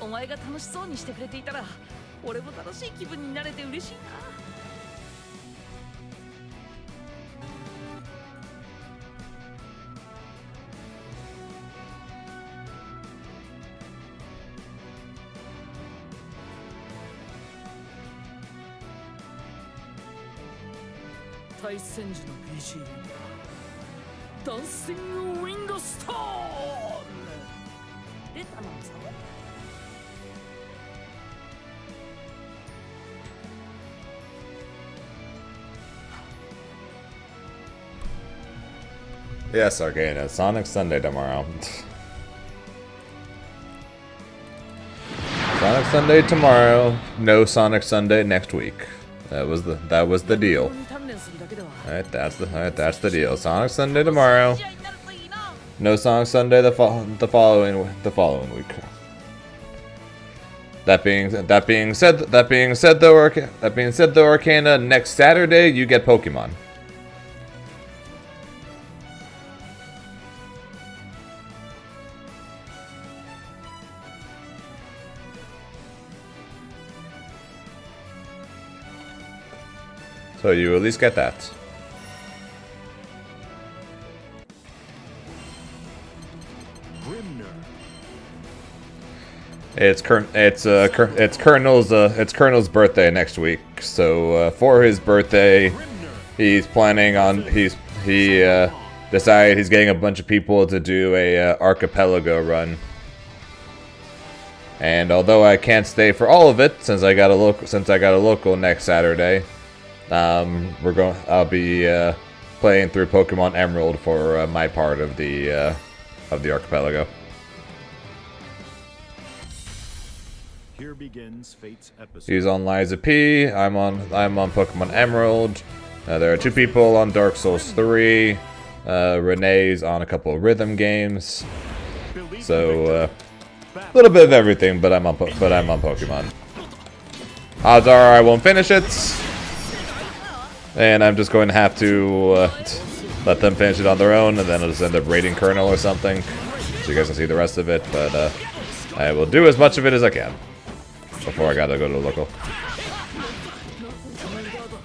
お前が楽しそうにしてくれていたら、俺も楽しい気分になれて嬉しいな。対戦時の BGM ダンシングウィンドストーン出たのさ。Yes, Arcana. Sonic Sunday tomorrow. Sonic Sunday tomorrow. No Sonic Sunday next week. That was the deal. Alright, that's the deal. Sonic Sunday tomorrow. No Sonic Sunday the following week. That being said though, Arcana, next Saturday you get Pokemon. So you at least get that. It's Colonel's birthday next week. So for his birthday, he's planning on he decided he's getting a bunch of people to do a archipelago run. And although I can't stay for all of it since I got a local next Saturday. I'll be playing through Pokemon Emerald for my part of the archipelago. Here begins Fate's episode. He's on Liza P. I'm on Pokemon Emerald. There are 2 people on Dark Souls 3. Renee's on a couple of rhythm games. So a little bit of everything, but I'm on Pokemon. Odds are I won't finish it. And I'm just going to have to let them finish it on their own, and then I'll just end up raiding Colonel or something, so you guys can see the rest of it. But I will do as much of it as I can before I gotta go to the local.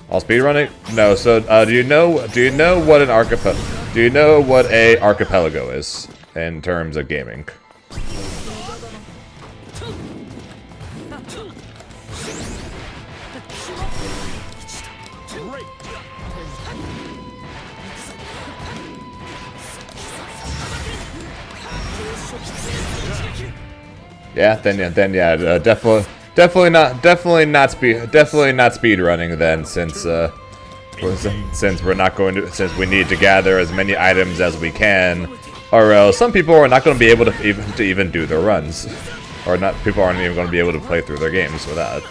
All speedrunning? No. So do you know what an archipelago? Do you know what a archipelago is in terms of gaming? Yeah, then yeah, definitely not speed running then, since we need to gather as many items as we can, or else some people are not going to be able to even do their runs, or people aren't even going to be able to play through their games without.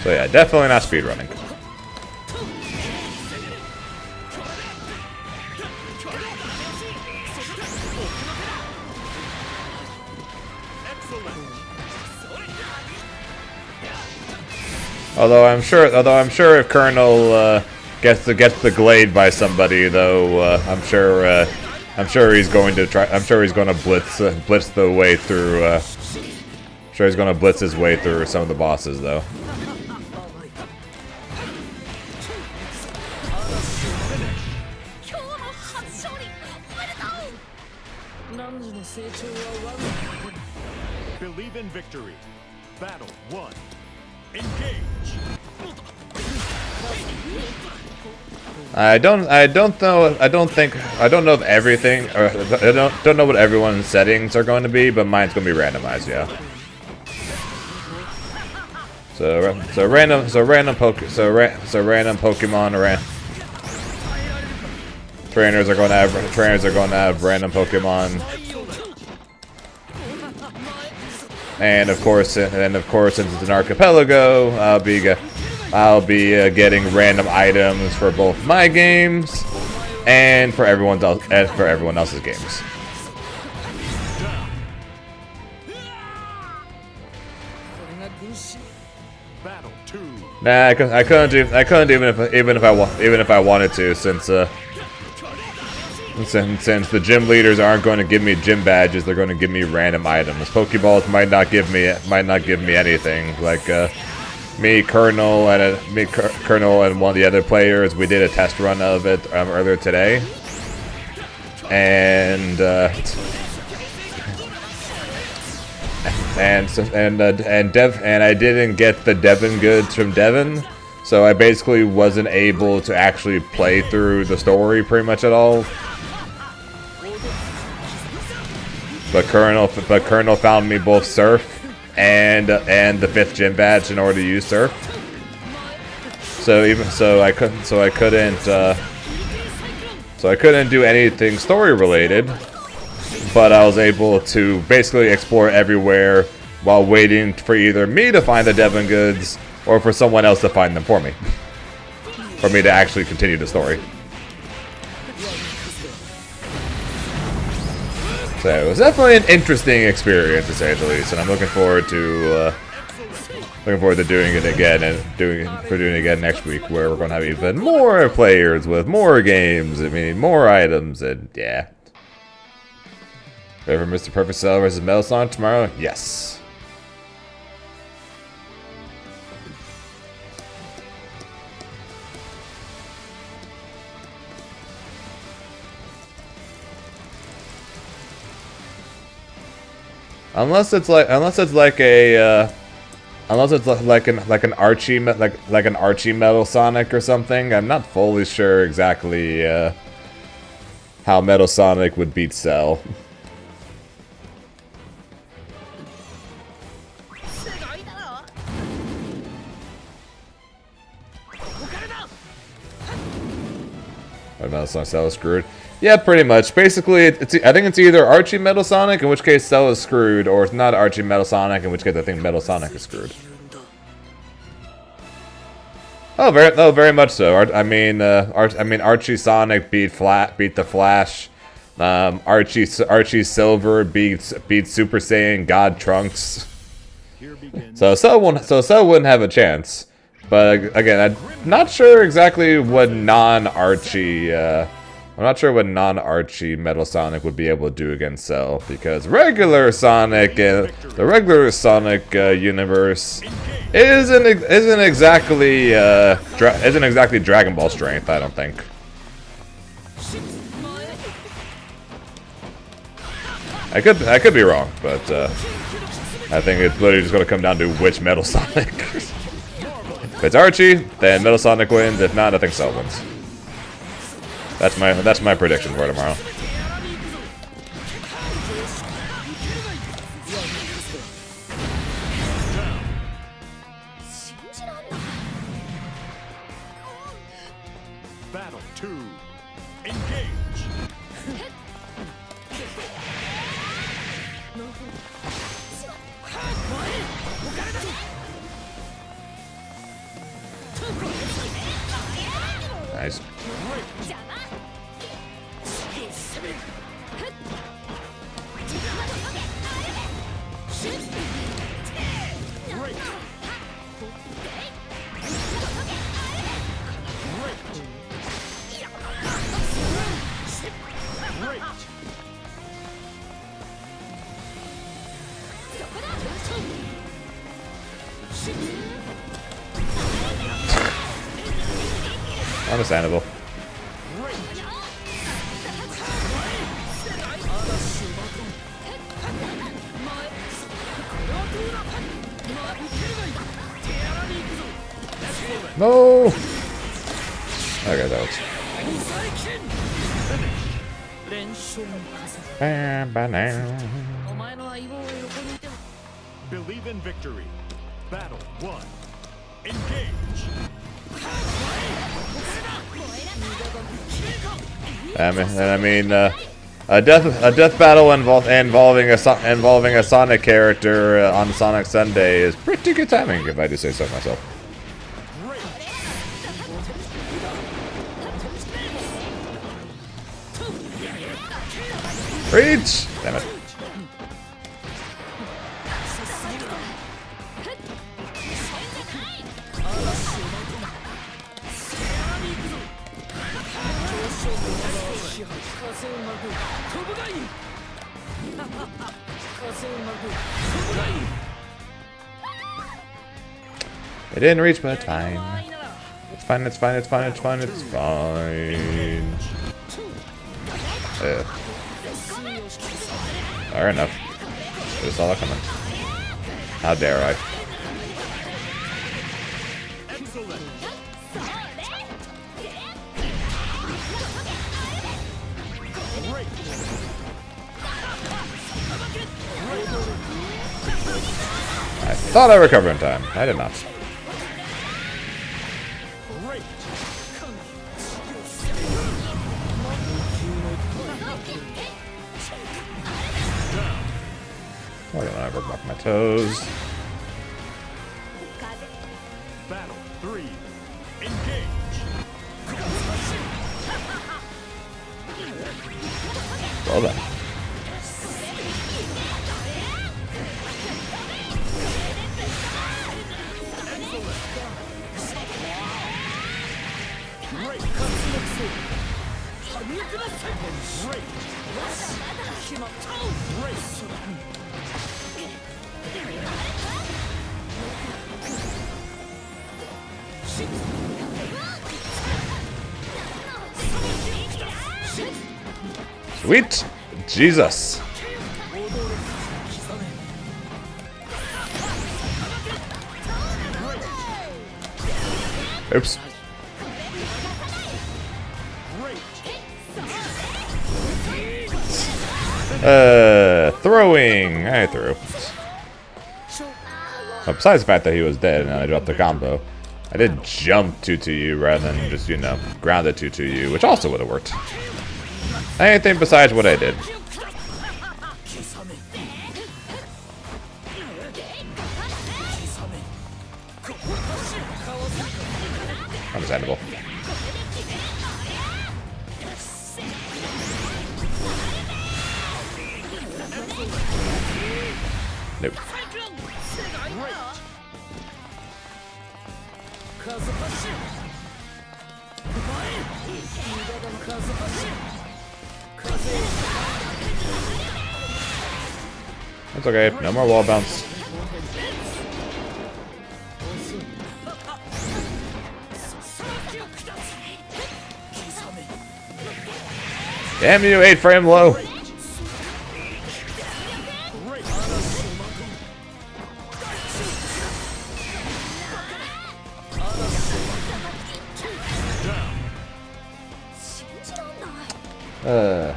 So yeah, definitely not speed running. Although I'm sure if Colonel gets the glade by somebody, though, I'm sure he's going to try. I'm sure he's going to blitz the way through. I'm sure he's going to blitz his way through some of the bosses, though. Believe in victory. Battle 1. Engage. I don't know if everything, or I don't know what everyone's settings are going to be, but mine's going to be randomized, yeah. So random Pokemon trainers are going to have random Pokemon. and of course, since it's an archipelago, I'll be getting random items for both my games and for everyone else's games. Battle 2. Nah, I couldn't even if I wanted to, since the gym leaders aren't going to give me gym badges, they're going to give me random items. Pokeballs might not give me anything. Like Colonel and one of the other players, we did a test run of it earlier today, and I didn't get the Devon goods from Devon, so I basically wasn't able to actually play through the story pretty much at all. But Colonel found me both Surf and the 5th gym badge in order to use Surf. So I couldn't do anything story related. But I was able to basically explore everywhere while waiting for either me to find the Devon goods or for someone else to find them for me. For me to actually continue the story. So it was definitely an interesting experience, to say the least, and I'm looking forward to doing it again doing it again next week, where we're going to have even more players with more games. I mean, more items, and yeah. Ready for Mr. Perfect Cell vs. Metal Sonic tomorrow? Yes. Unless it's like an Archie Metal Sonic or something. I'm not fully sure exactly how Metal Sonic would beat Cell. Metal Sonic Cell is screwed. Yeah, pretty much. Basically, I think it's either Archie Metal Sonic, in which case Cell is screwed, or it's not Archie Metal Sonic, in which case I think Metal Sonic is screwed. Oh, very much so. I mean, Archie Sonic beat the Flash. Archie Silver beat Super Saiyan God Trunks. So Cell wouldn't have a chance. But again, I'm not sure exactly what non-Archie Metal Sonic would be able to do against Cell, because regular Sonic and the regular Sonic universe isn't exactly Dragon Ball strength, I don't think. I could be wrong, but I think it's literally just going to come down to which Metal Sonic. If it's Archie, then Metal Sonic wins. If not, I think Cell wins. That's my prediction for tomorrow. Battle 2. Engage. Nice. Understandable. No! Okay, that was... Believe in victory. Battle 1. Engage. A death battle involving a Sonic character on Sonic Sunday is pretty good timing, if I do say so myself. Reach! Damn it. It didn't reach, but it's fine. It's fine, it's fine, it's fine, it's fine, it's fine. Fair enough. Just saw that coming. How dare I? I thought I recovered in time. I did not. Why don't I ever block my toes? Battle 3. Engage. Well done. Sweet Jesus. Oops. Throwing. I threw. Well, besides the fact that he was dead and I dropped the combo, I did jump 2-2-U rather than just, you know, grounded 2-2-U, which also would have worked. Anything besides what I did. Understandable. Nope. That's okay. No more wall bounce. Damn you, 8-frame low.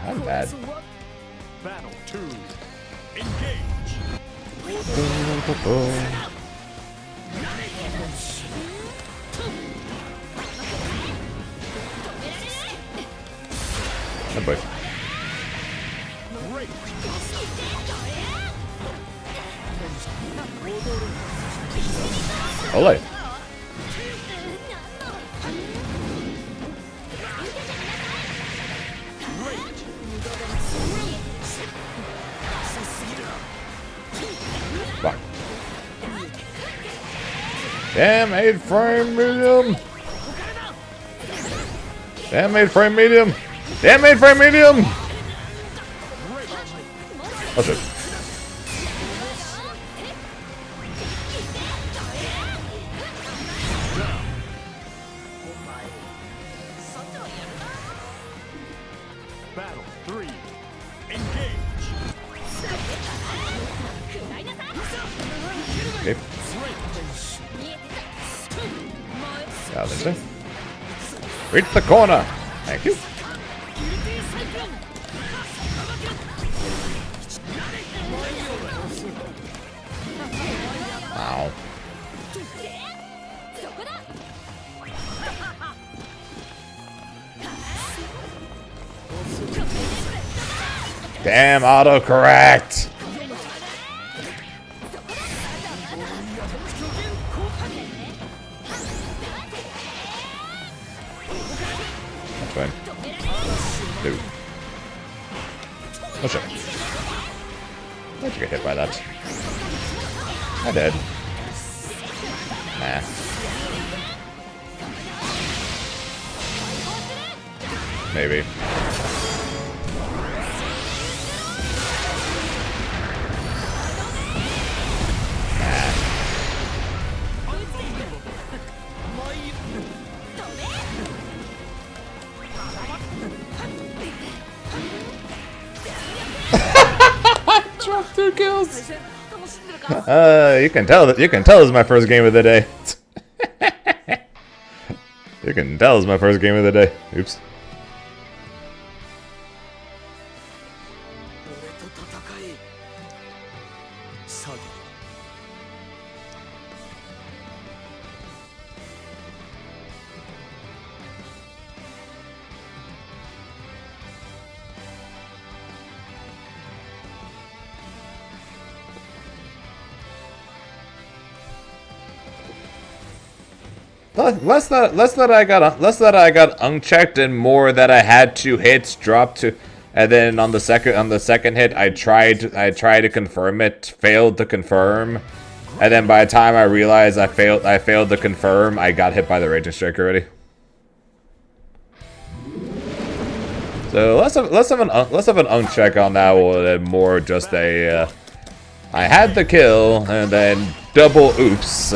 I'm bad. Battle 2. Engage. Oh boy. Ole. Fuck. Damn, 8-frame medium. Damn, 8-frame medium. Damn, 8-frame medium. Oh shit. Battle 3. Engage. Okay. Yeah, that's it. Reach the corner. Thank you. Ow. Damn autocorrect! That's fine. Dude. Oh shit. How'd you get hit by that? I did. Nah. Maybe. Dropped 2 kills. You can tell this is my first game of the day. You can tell it's my first game of the day. Oops. 俺と戦えサギ Less that I got unchecked and more that I had 2 hits drop to, and then on the second hit I tried to confirm it, failed to confirm, and then by the time I realized I failed to confirm, I got hit by the raging strike already. So less of an uncheck on that one, and more just a I had the kill and then double oops.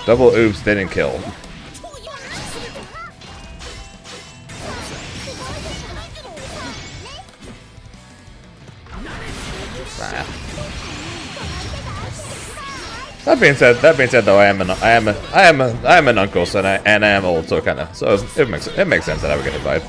Double oops didn't kill. That being said, though, I am an uncle, so and I am old, so it makes sense that I would get hit by it.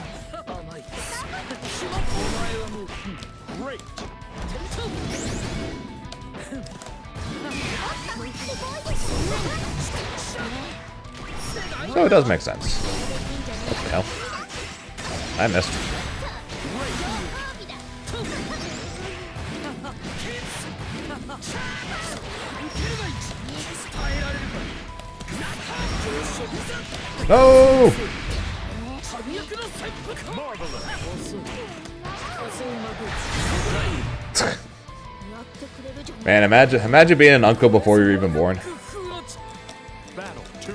So it does make sense. What the hell? I missed. No! Man, imagine being an uncle before you're even born.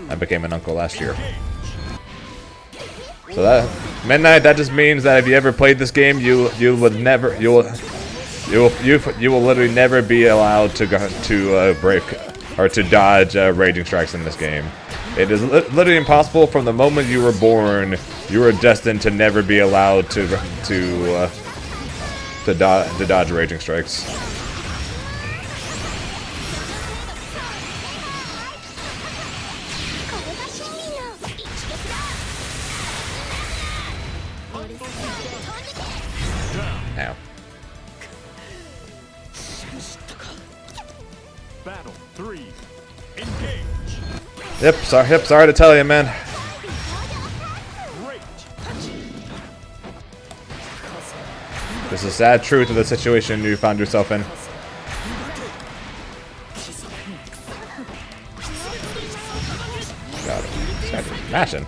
I became an uncle last year. So that Midnight, that just means that if you ever played this game, you will literally never be allowed to break or to dodge raging strikes in this game. It is literally impossible. From the moment you were born, you were destined to never be allowed to dodge raging strikes. Ow. Battle 3. Engage. Yep, sorry to tell you, man. Great. This is a sad truth of the situation you found yourself in. God, this guy's just mashing.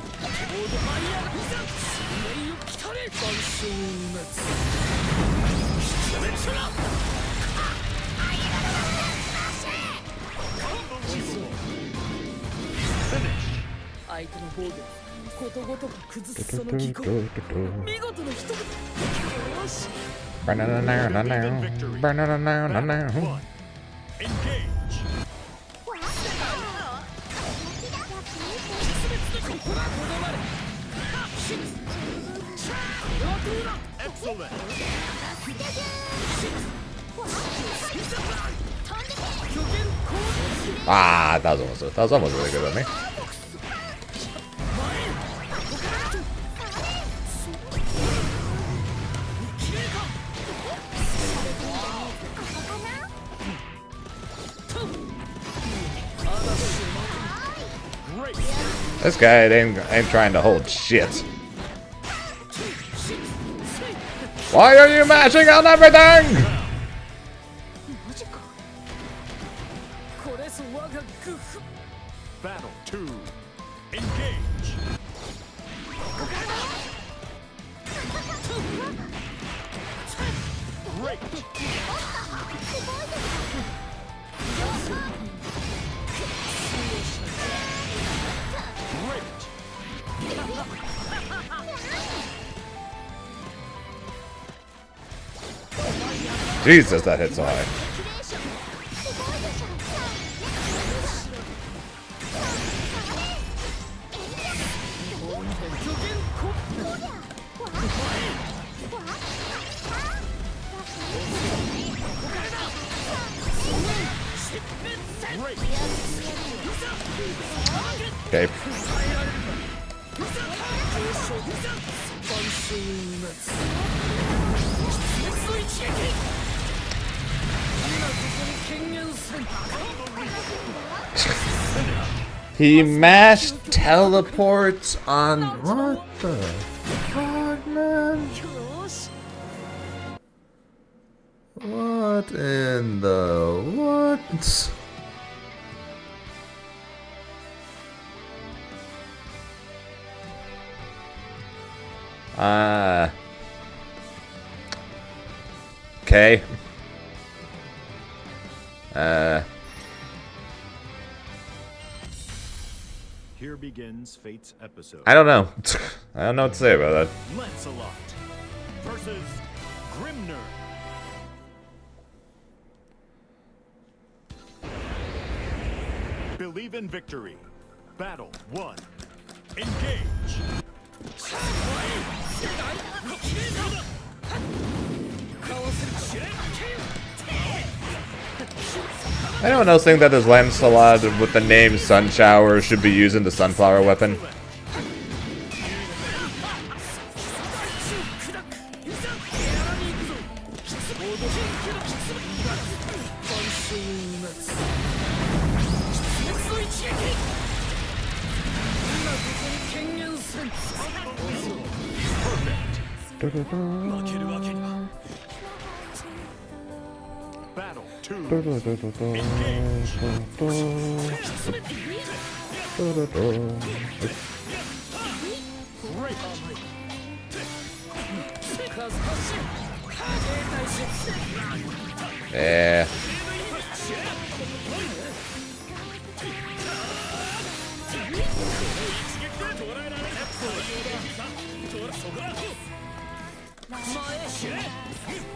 Engage. Excellent. Ah, that was almost really good of me. This guy ain't trying to hold shit. Why are you mashing on everything? マジかこれぞ我がグフ Battle 2. Engage. Great. Jesus, that hits high. Okay. He mashed teleports on what the fuck, man? What in the what? Okay. Here begins Fate's episode. I don't know. I don't know what to say about that. Lancelot versus Grimner. Believe in victory. Battle 1. Engage. Anyone else think that this Lancelot with the name Sun Shower should be using the Sunflower weapon? Battle 2. Yeah.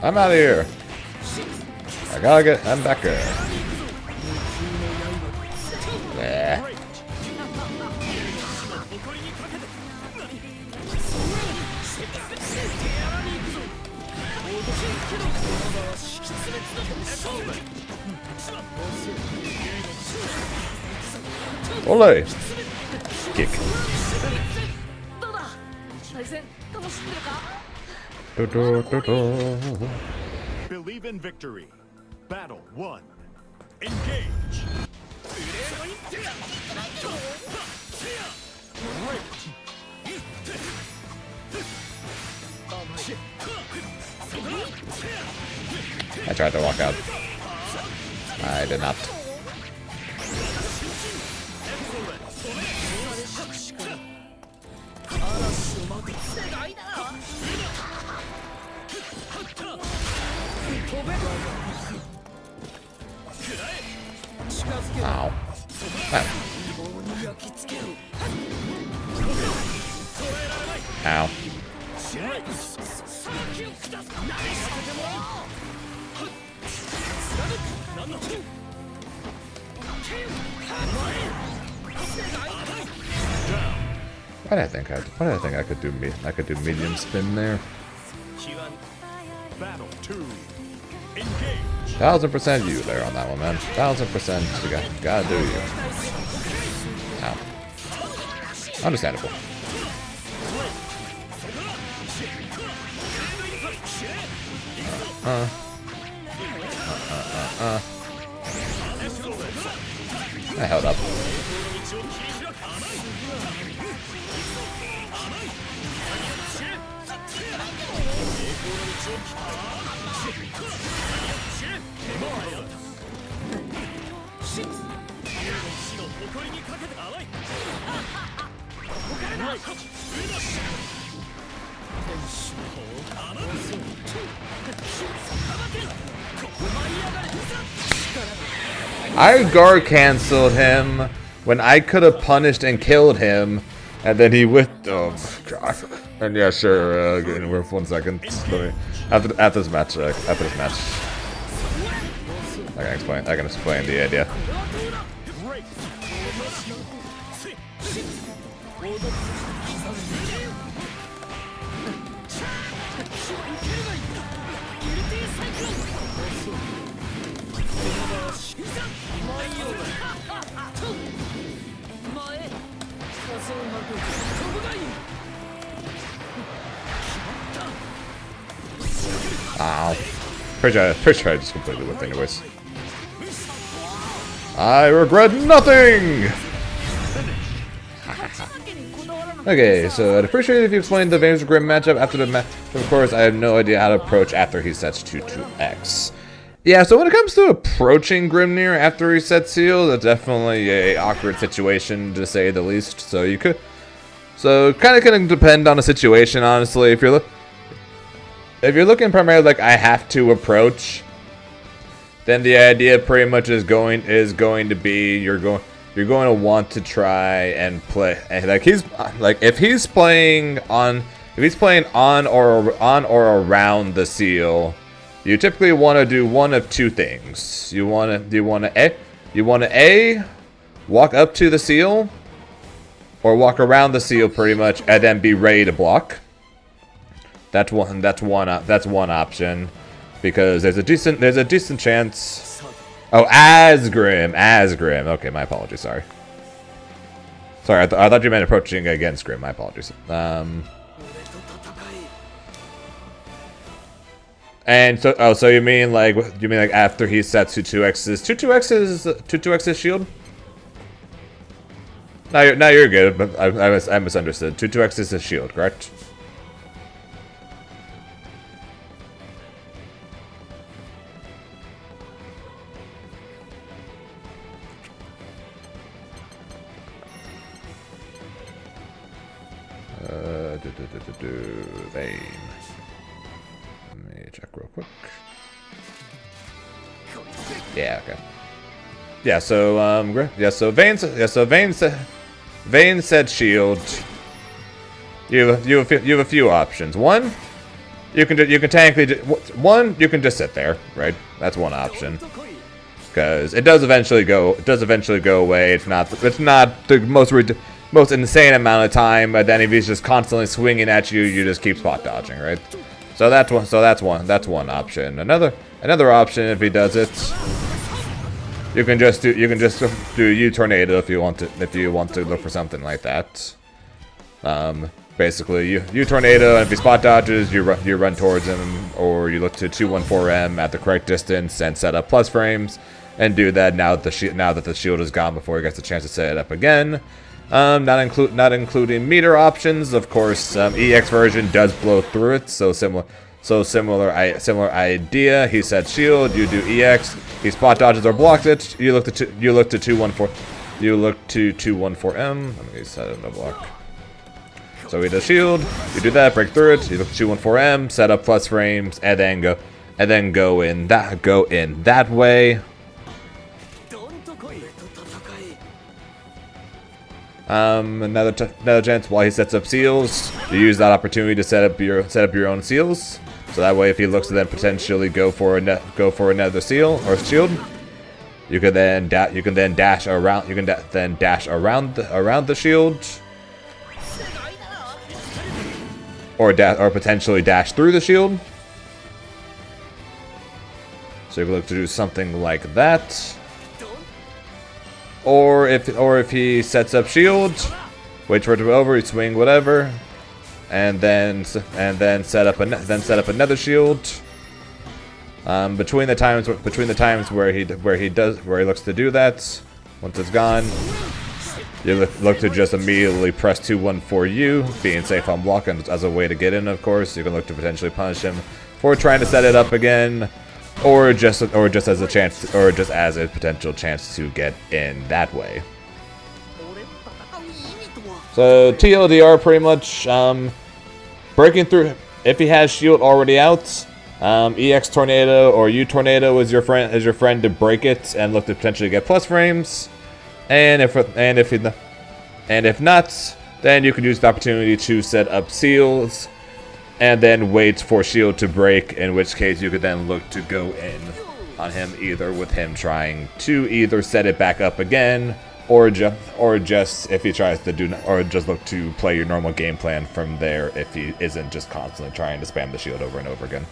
I'm out of here. I gotta get. I'm back here. Yeah. Ole! Kick. どうだ対戦楽しんでるか Believe in victory. Battle 1. Engage. I tried to walk out. I did not. Ow. Ow. Why did I think I could do medium spin there? Battle 2. Engage. 1000% you there on that one, man. 1000% you gotta do you. Ow. Understandable. I held up. I guard canceled him when I could have punished and killed him, and then he oh god. And yeah, sure. We're 1 second. After this match, I can explain the idea. Ow. Pretty sure I just completely whipped anyways. I regret nothing! Okay, so I'd appreciate it if you explained the Veins of Grim matchup after the match. Of course, I have no idea how to approach after he sets 2-2x. Yeah, so when it comes to approaching Grimnir after he sets seal, that's definitely a awkward situation to say the least. So you could, so kind of gonna depend on the situation, honestly. If you're looking primarily like I have to approach, then the idea pretty much is going to be you're going to want to try and play, and if he's playing on or around the seal. You typically want to do one of two things. You want to A, walk up to the seal, or walk around the seal pretty much, and then be ready to block. That's one option, because there's a decent chance. Oh, as Grim. Okay, my apologies. Sorry, I thought you meant approaching against Grim. My apologies. And so, so you mean like after he sets 2-2x's shield? Now you're good, but I misunderstood. 2-2x is his shield, correct? Vein. Let me check real quick. Yeah, okay. Yeah, so Vayne said shield. You have a few options. One, you can just sit there, right? That's one option. Because it does eventually go away. It's not the most insane amount of time, but then if he's just constantly swinging at you, you just keep spot dodging, right? So that's one option. Another option, if he does it, you can just do U-Tornado if you want to look for something like that. Basically, you tornado, and if he spot dodges, you run towards him, or you look to 214M at the correct distance and set up plus frames, and do that now that the shield is gone before he gets a chance to set it up again. Not including meter options, of course. EX version does blow through it, so similar idea. He sets shield, you do EX, he spot dodges or blocks it. You look to 214. You look to 214M. Let me set it no block. So he does shield, you do that, break through it. You look to 214M, set up plus frames, and then go in that way. Another chance while he sets up seals, you use that opportunity to set up your own seals. So that way, if he looks to then potentially go for another seal or shield, you can then dash around. You can then dash around the shield, or potentially dash through the shield. So you can look to do something like that. Or if he sets up shield, wait for it to be over, you swing whatever, and then set up another shield. Between the times where he looks to do that, once it's gone, you look to just immediately press 214U, being safe on block as a way to get in. Of course, you can look to potentially punish him, for trying to set it up again, or just as a chance, or just as a potential chance to get in that way. So TLDR pretty much breaking through. If he has shield already out, EX Tornado or U Tornado is your friend to break it and look to potentially get plus frames. And if not, then you can use the opportunity to set up seals and then wait for shield to break, in which case you could then look to go in on him, either with him trying to either set it back up again, or just if he tries to do, or just look to play your normal game plan from there if he isn't just constantly trying to spam the shield over and over again.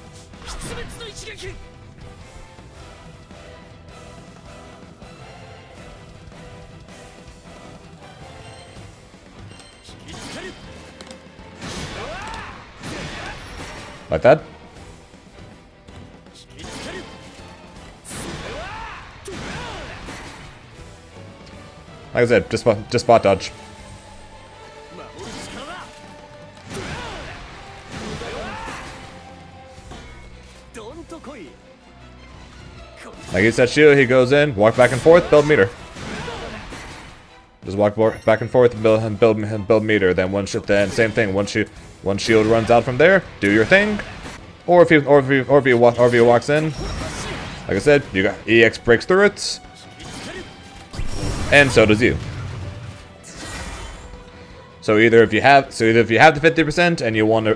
Like that? Like I said, just spot dodge. Like he said, shield, he goes in, walk back and forth, build meter. Just walk back and forth and build meter. Then same thing. Once shield runs out from there, do your thing. Or if he walks in, like I said, you got EX breaks through it, and so does you. So either if you have the 50% and you want to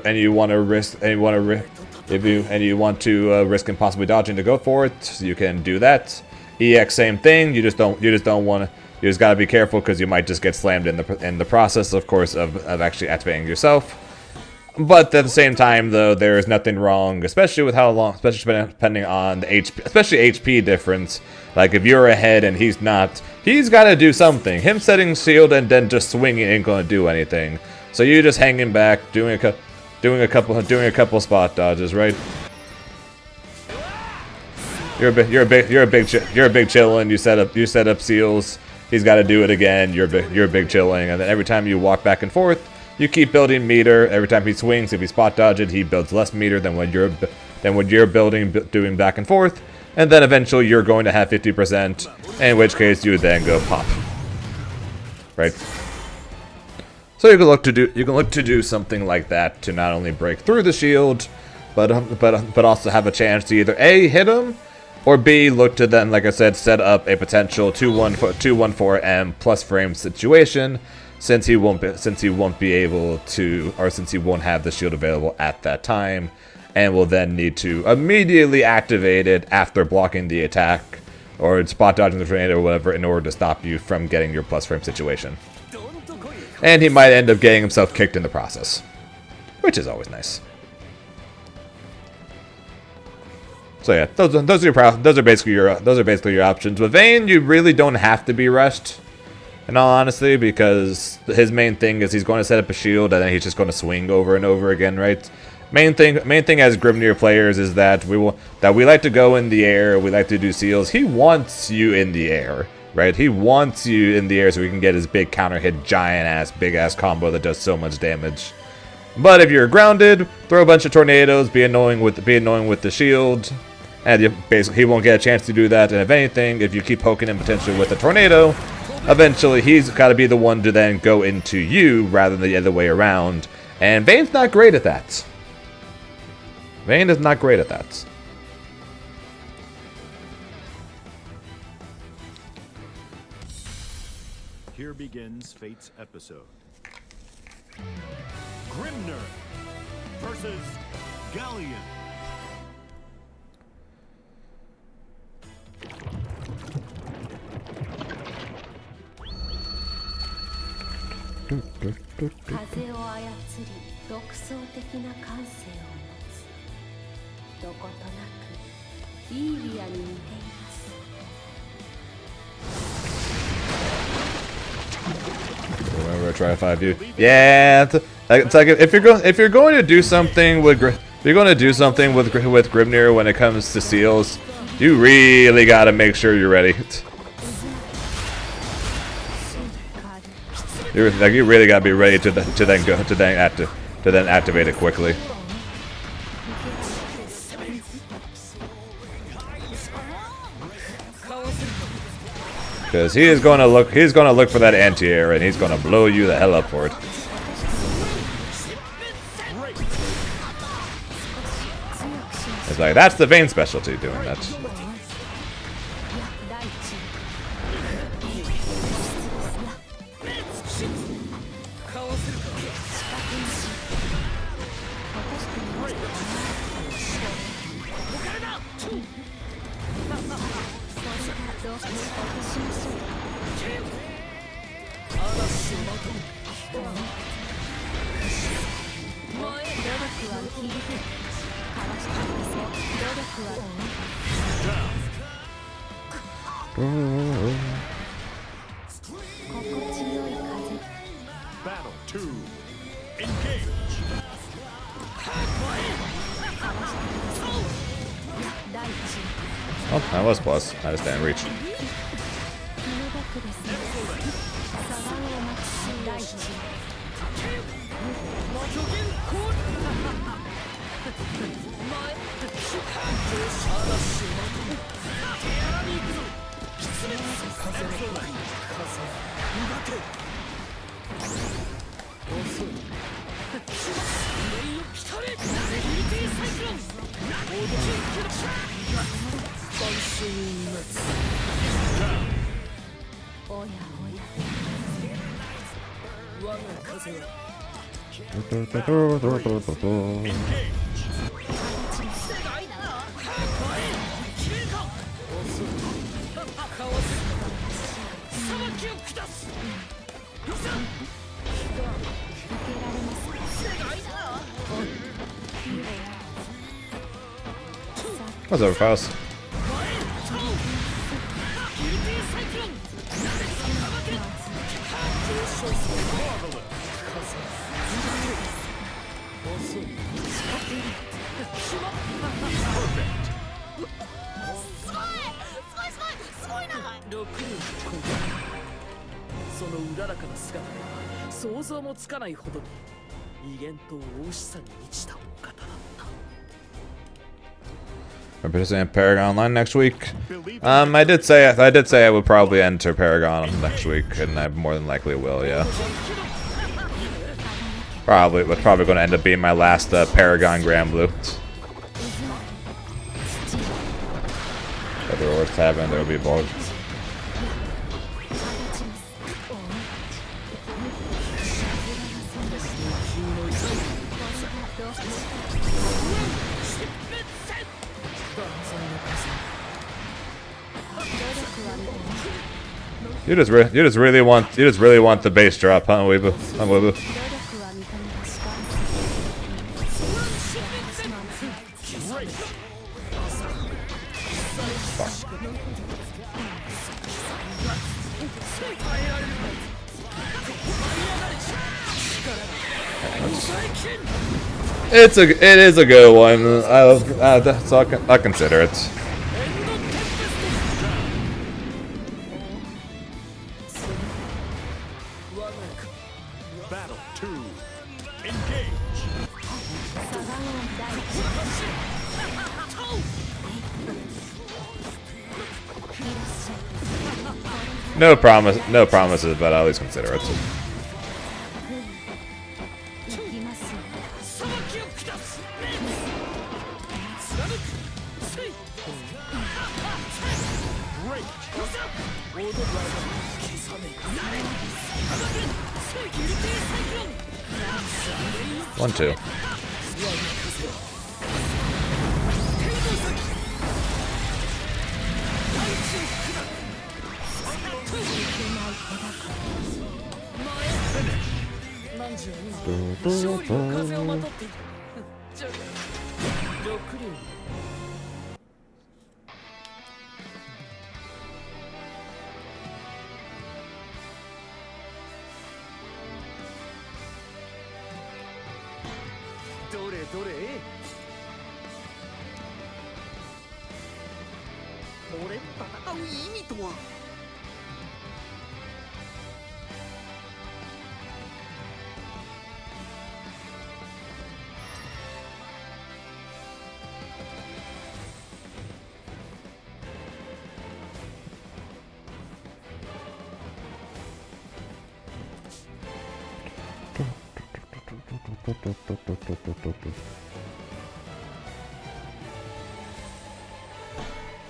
risk and possibly dodging to go for it, you can do that. EX same thing. You just gotta be careful because you might just get slammed in the process, of course, of actually activating yourself. But at the same time, though, there is nothing wrong, especially with how long, especially depending on the HP, especially HP difference. Like if you're ahead and he's not, he's got to do something. Him setting shield and then just swinging ain't going to do anything. So you just hanging back, doing a couple spot dodges, right? You're a big chillin'. You set up seals. He's got to do it again. You're a big chilling, and then every time you walk back and forth, you keep building meter. Every time he swings, if he spot dodges, he builds less meter than when you're doing back and forth, and then eventually you're going to have 50%. In which case you then go pop, right? So you can look to do something like that to not only break through the shield, but also have a chance to either A, hit him, or B, look to then, like I said, set up a potential 214M plus frame situation. Since he won't be able to, or since he won't have the shield available at that time, and will then need to immediately activate it after blocking the attack, or spot dodging the tornado or whatever, in order to stop you from getting your plus frame situation. And he might end up getting himself kicked in the process, which is always nice. So yeah, those are basically your options. With Vayne, you really don't have to be rushed, in all honesty, because his main thing is he's going to set up a shield and then he's just going to swing over and over again, right? Main thing as Grimnir players is that we like to go in the air, we like to do seals. He wants you in the air, right? He wants you in the air so he can get his big counter hit, big ass combo that does so much damage. But if you're grounded, throw a bunch of tornadoes, be annoying with the shield, and he won't get a chance to do that. And if anything, if you keep poking him potentially with a tornado, eventually he's got to be the one to then go into you rather than the other way around. And Vayne's not great at that. Vayne is not great at that. Here begins Fate's episode. Grimnir versus Galleon. Remember, try to 5U. Yeah, it's like if you're going to do something with Grimnir when it comes to seals, you really gotta make sure you're ready. You really gotta be ready to then activate it quickly. Because he is gonna look for that anti-air and he's gonna blow you the hell up for it. It's like, that's the Vayne specialty doing that. Battle 2. Engage. Oh, that was plus. I just didn't reach. What's up, Faust? I'm participating in Paragon Online next week. I did say I would probably enter Paragon next week, and I more than likely will. Yeah, probably going to end up being my last Paragon Grand Blue. If there was having, there will be more. You just really want the base drop, huh, Weebu? Huh, Weebu? It is a good one. I'll consider it. Battle 2. Engage. No promises, but I'll at least consider it. One, two.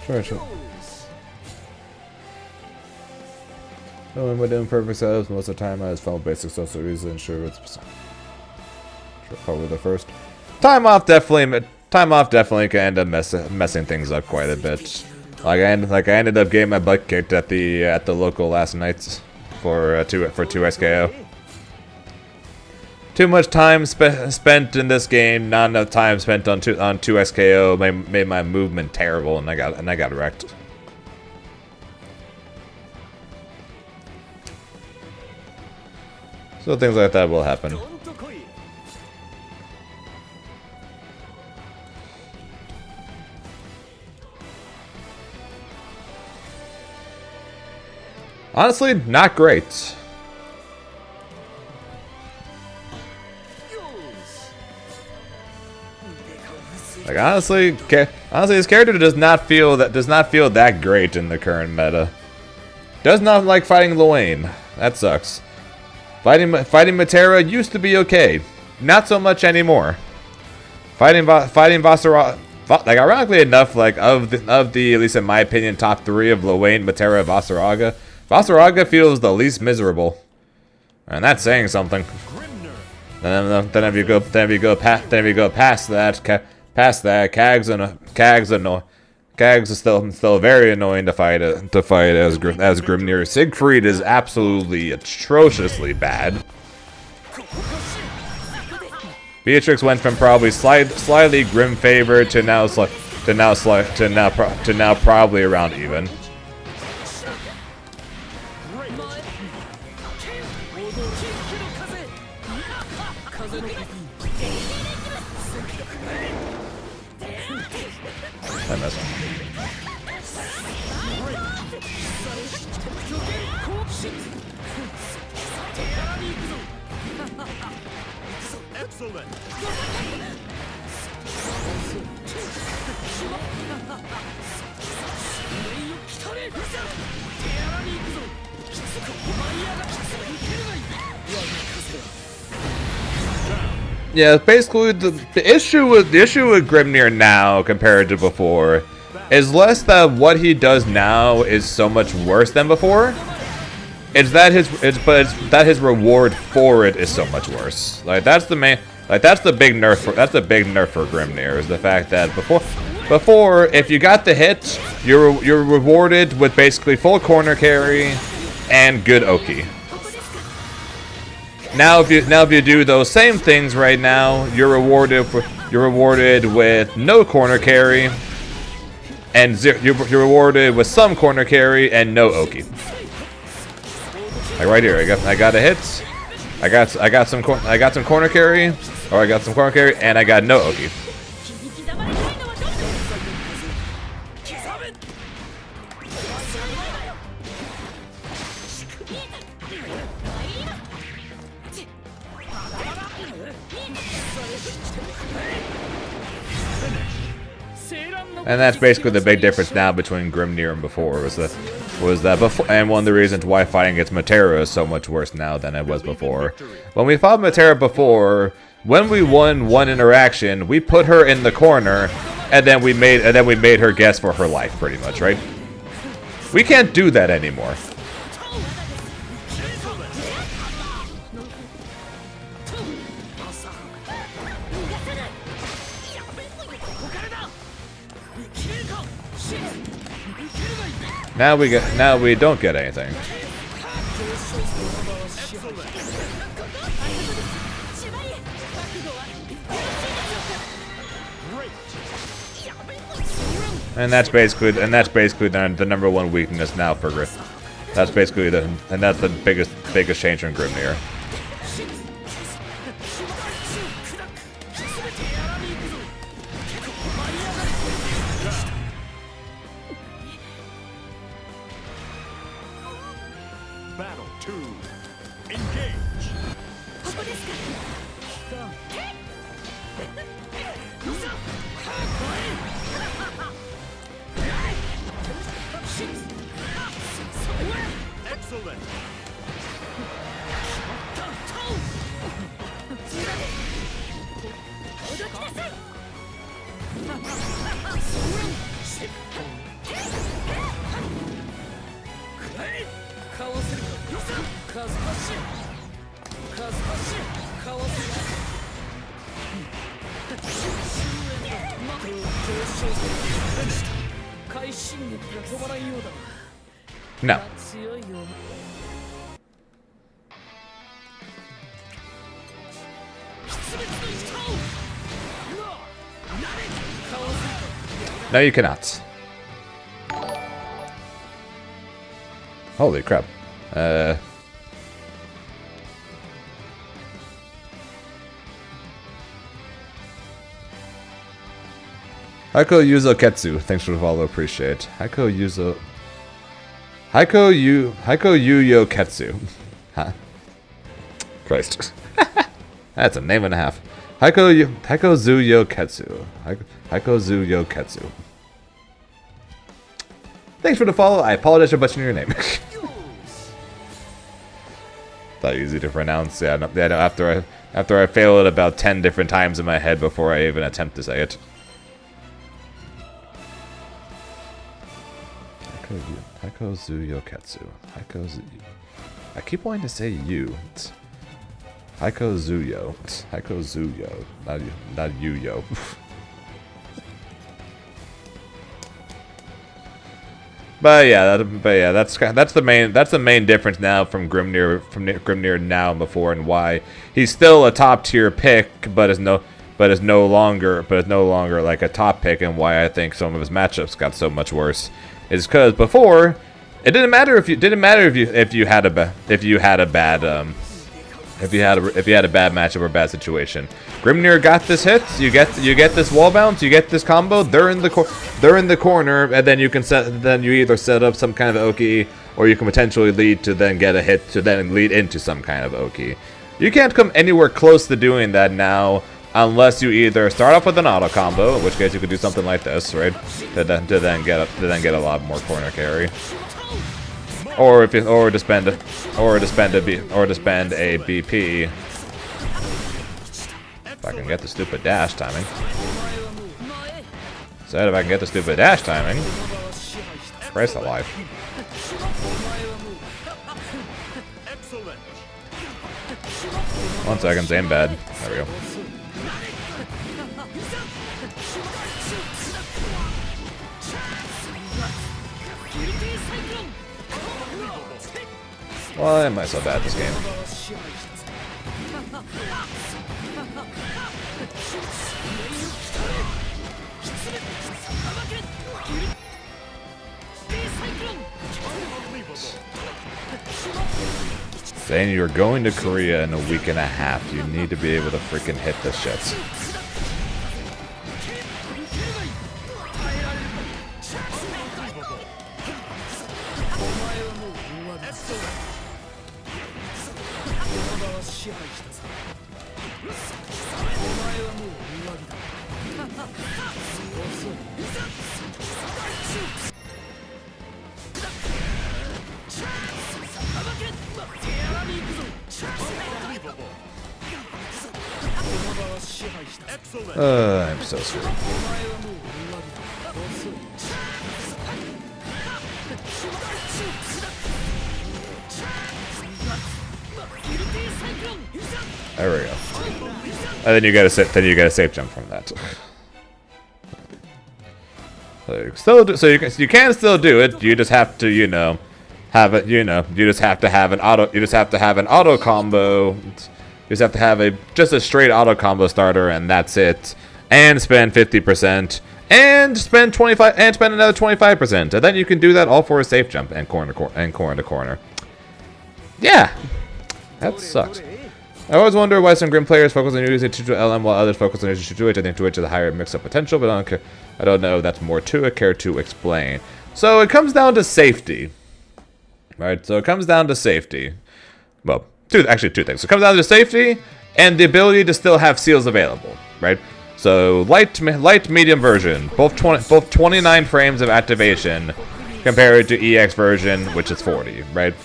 Sure. No, when we're doing perfect setups, most of the time I just follow basic social reasons. Sure, it's probably the first. Time off definitely can end up messing things up quite a bit. Like I ended up getting my butt kicked at the local last night for 2 SKO. Too much time spent in this game, not enough time spent on 2 SKO made my movement terrible, and I got wrecked. So things like that will happen. Honestly, not great. Like honestly, his character does not feel that great in the current meta. Does not like fighting Luane. That sucks. Fighting Matera used to be okay. Not so much anymore. Fighting Vasera, like ironically enough, like of the at least in my opinion top 3 of Luane, Matera, Vaseraga feels the least miserable, and that's saying something. Then if you go past that, Kags is still very annoying to fight as Grimnir. Siegfried is absolutely atrociously bad. Beatrix went from probably slightly Grim favored to now probably around even. I missed him. Excellent. Yeah, basically the issue with Grimnir now compared to before is less that what he does now is so much worse than before. It's that his reward for it is so much worse. Like that's the big nerf for Grimnir, is the fact that before if you got the hit, you're rewarded with basically full corner carry and good Oki. Now if you do those same things right now, you're rewarded with no corner carry, and you're rewarded with some corner carry and no Oki. Like right here, I got a hit, I got some corner carry, and I got no Oki. And that's basically the big difference now between Grimnir and before was that before, and one of the reasons why fighting against Matera is so much worse now than it was before. When we fought Matera before, when we won one interaction, we put her in the corner, and then we made her guess for her life, pretty much, right? We can't do that anymore. Now we don't get anything. And that's basically the number one weakness now for Grim. That's basically that's the biggest change from Grimnir. Battle 2. Engage. Excellent. No. No, you cannot. Holy crap. Haiko Yuzo Ketsu, thanks for the follow, appreciate. Haiko Yuzo Ketsu. Huh? Christ. That's a name and a half. Haiko Zuyo Ketsu. Haiko Zuyo Ketsu. Thanks for the follow. I apologize for butchering your name. Thought easy to pronounce. Yeah, no, after I fail it about 10 different times in my head before I even attempt to say it. Haiko Zuyo Ketsu. Haiko Zuyo. I keep wanting to say you. It's Haiko Zuyo. It's Haiko Zuyo. Not Yuyo. But yeah, that's the main difference now from Grimnir now and before, and why he's still a top tier pick, but is no longer like a top pick, and why I think some of his matchups got so much worse is because before it didn't matter if you had a bad matchup or bad situation. Grimnir got this hit. You get this wall bounce. You get this combo. They're in the corner, and then you either set up some kind of Oki, or you can potentially lead to then get a hit to then lead into some kind of Oki. You can't come anywhere close to doing that now, unless you either start off with an auto combo, in which case you could do something like this, right, to then get a lot more corner carry. Or to spend a BP. If I can get the stupid dash timing. Said if I can get the stupid dash timing. Christ alive. 1 second, aim bad. There we go. Well, I am myself bad at this game. Saying you're going to Korea in a week and a half, you need to be able to freaking hit this shit. I'm so screwed. There we go. And then you get a safe jump from that. So you can still do it. You just have to, have it. You just have to have an auto combo. You just have to have just a straight auto combo starter, and that's it. And spend 50%, and spend 25, and spend another 25%, and then you can do that all for a safe jump and corner to corner. Yeah, that sucks. I always wonder why some Grim players focus on using 2 LM while others focus on using 2 I think 2 is a higher mix-up potential, but I don't know if that's more to it. Care to explain? So it comes down to safety, right? So it comes down to safety. Well, two things. So it comes down to safety and the ability to still have seals available, right? So light, medium version, both 29 frames of activation compared to EX version, which is 40, right?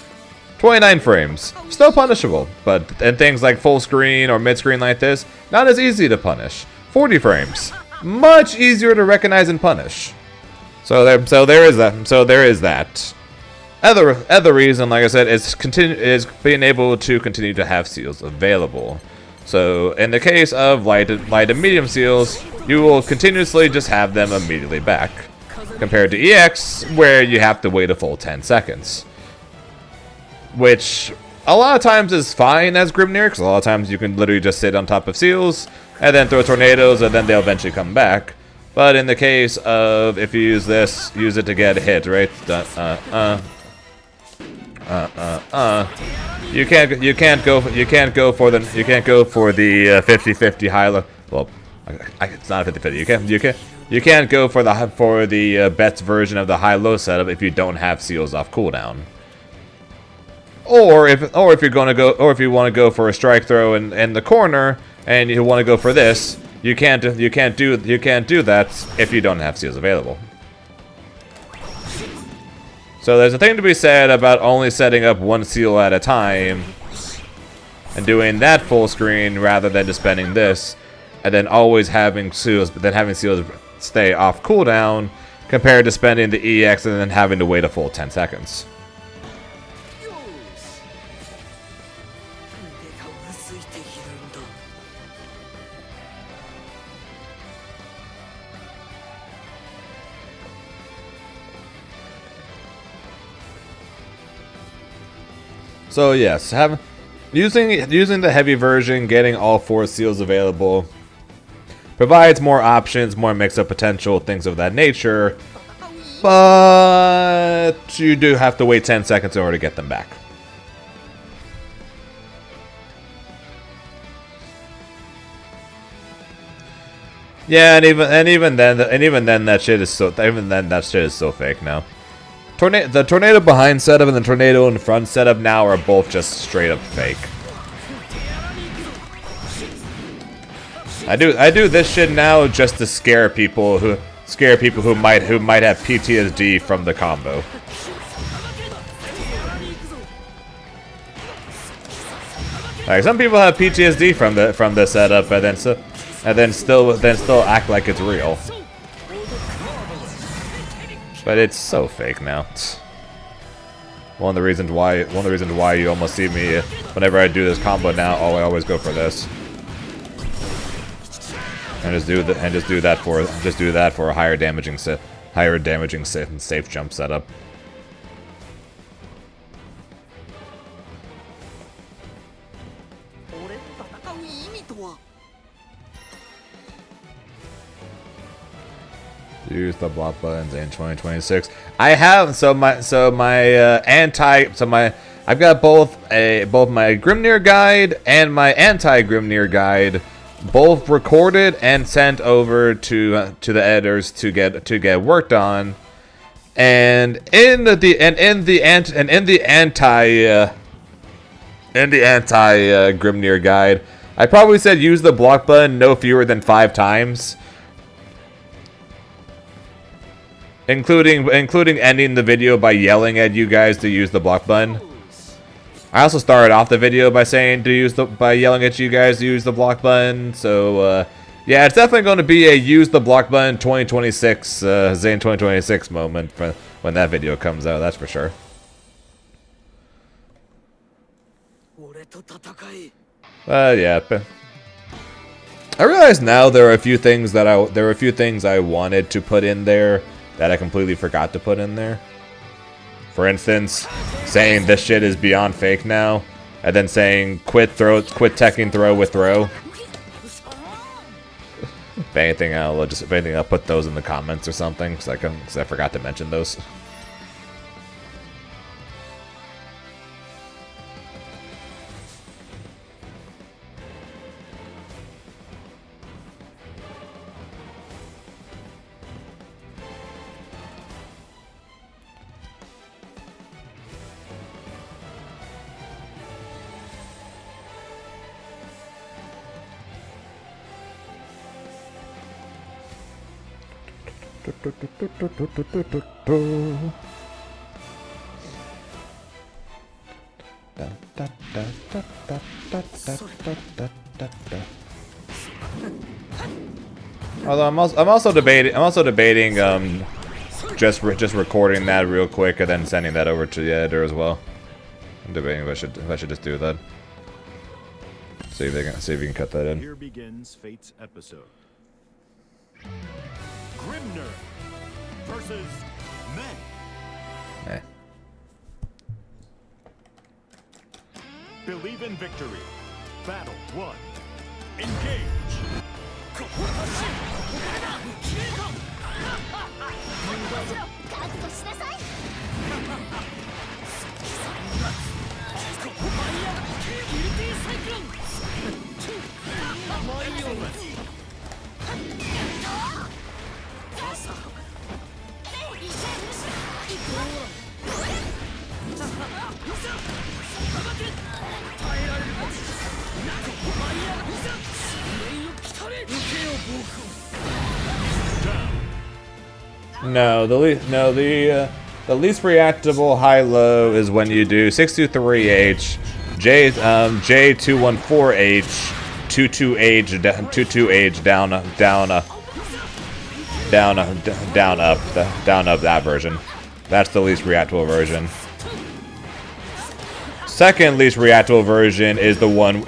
29 frames, still punishable, but in things like full screen or mid screen like this, not as easy to punish. 40 frames, much easier to recognize and punish. So there is that. other reason, like I said, is being able to continue to have seals available. So in the case of light and medium seals, you will continuously just have them immediately back, compared to EX, where you have to wait a full 10 seconds. Which a lot of times is fine as Grimnir, because a lot of times you can literally just sit on top of seals and then throw tornadoes, and then they'll eventually come back. But in the case of if you use this, use it to get a hit, right? You can't go for the 50-50 high low. Well, it's not a 50-50. You can't go for the Bet's version of the high low setup if you don't have seals off cooldown. Or if you want to go for a strike throw in the corner and you want to go for this, you can't do that if you don't have seals available. So there's a thing to be said about only setting up one seal at a time and doing that full screen rather than just spending this and then always having seals, but then having seals stay off cooldown compared to spending the EX and then having to wait a full 10 seconds. So yes, using the heavy version, getting all 4 seals available, provides more options, more mix-up potential, things of that nature, but you do have to wait 10 seconds in order to get them back. Yeah, and even then that shit is so fake now. The tornado behind setup and the tornado in front setup now are both just straight up fake. I do this shit now just to scare people who might have PTSD from the combo. Like some people have PTSD from the setup and then still act like it's real. But it's so fake now. One of the reasons why you almost see me whenever I do this combo now, I always go for this. And just do that for a higher damaging safe jump setup. Use the block buttons in 2026. I have I've got both my Grimnir guide and my anti-Grimnir guide both recorded and sent over to the editors to get worked on. And in the anti Grimnir guide, I probably said use the block button no fewer than 5 times. Including ending the video by yelling at you guys to use the block button. I also started off the video by saying by yelling at you guys to use the block button. So yeah, it's definitely going to be a use the block button 2026 Zane 2026 moment for when that video comes out. That's for sure. Yeah. I realize now there are a few things I wanted to put in there that I completely forgot to put in there. For instance, saying this shit is beyond fake now, and then saying quit teching throw with throw. If anything, I'll put those in the comments or something, because I forgot to mention those. Although I'm also debating just recording that real quick and then sending that over to the editor as well. I'm debating if I should just do that. See if you can cut that in. Here begins Fate's episode. Grimner versus May. Eh. Believe in victory. Battle 1. Engage. 耐えられるか。マイヤー、命を来たれ。受けよ暴君。 No, the least reactable high-low is when you do 623H, J214H, 22H, 22H down up that version. That's the least reactable version. Second least reactable version is the one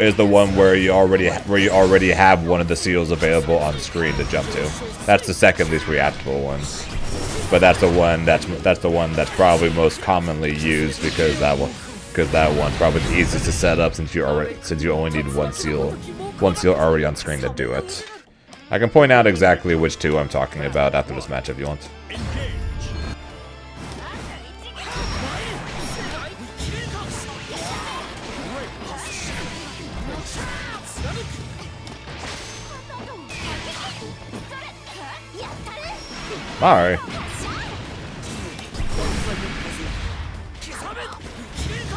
where you already have one of the seals available on screen to jump to. That's the second least reactable one. But that's the one that's probably most commonly used because that one's probably the easiest to set up since you only need one seal already on screen to do it. I can point out exactly which two I'm talking about after this match if you want. Alright.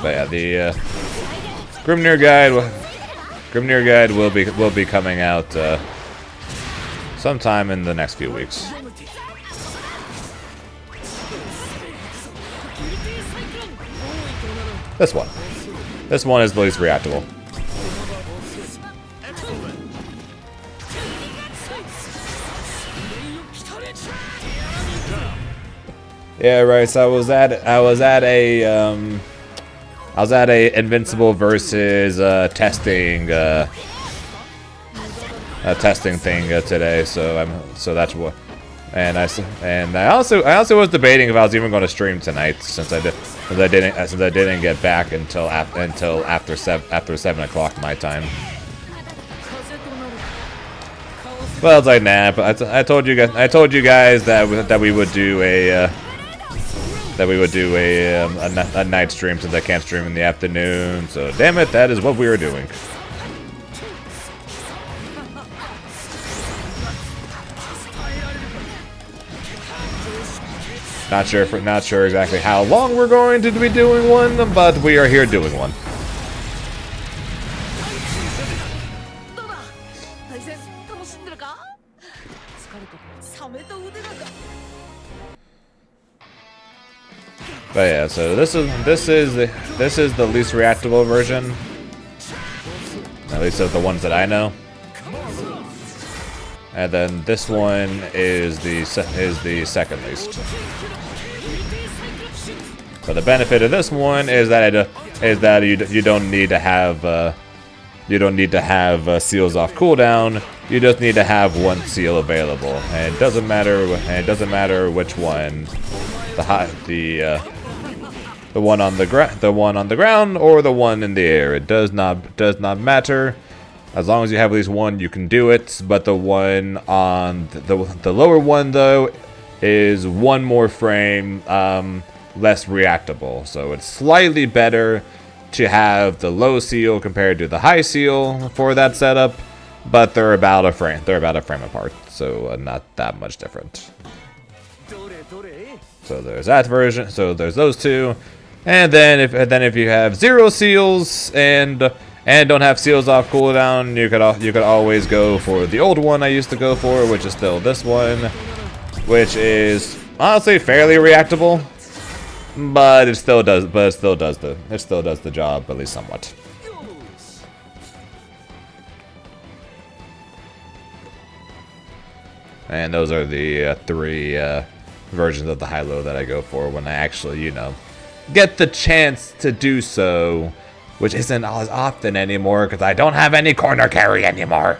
But yeah, the Grimnir guide will be coming out sometime in the next few weeks. This one is the least reactable. Yeah, right. So I was at a Invincible versus testing thing today. So that's what. And I also was debating if I was even going to stream tonight since I didn't get back until after 7 o'clock my time. Well, I was like, nah. But I told you guys that we would do a night stream since I can't stream in the afternoon. So damn it, that is what we were doing. Not sure exactly how long we're going to be doing one, but we are here doing one. But yeah, so this is the least reactable version, at least of the ones that I know. And then this one is the second least. So the benefit of this one is that you don't need to have seals off cooldown. You just need to have one seal available, and it doesn't matter which one. The one on the ground or the one in the air. It does not matter. As long as you have at least one, you can do it. But the one on the lower one though is one more frame less reactable. So it's slightly better to have the low seal compared to the high seal for that setup. But they're about a frame apart. So not that much different. So there's that version. So there's those two. And then if you have 0 seals and don't have seals off cooldown, you could always go for the old one I used to go for, which is still this one, which is honestly fairly reactable, but it still does the job at least somewhat. And those are the versions of the high-low that I go for when I actually, you know, get the chance to do so, which isn't as often anymore because I don't have any corner carry anymore.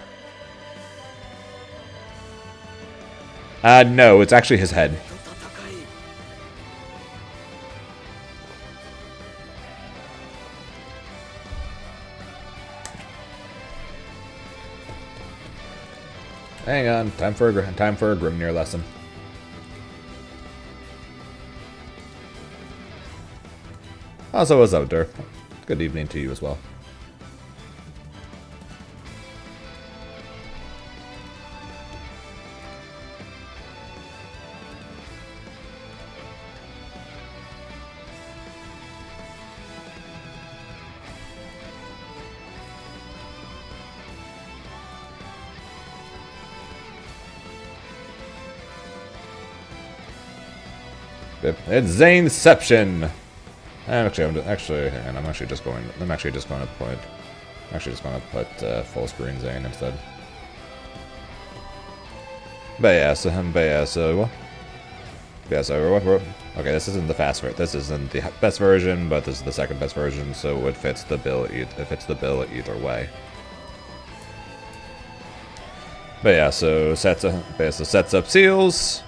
No, it's actually his head. Hang on, time for a Grimnir lesson. Also, what's up, Dur? Good evening to you as well. It's Zaneception. I'm actually just going to put full screen Zane instead. Okay, this isn't the fast version. This isn't the best version, but this is the second best version, so it fits the bill. It fits the bill either way. But yeah, so sets up seals,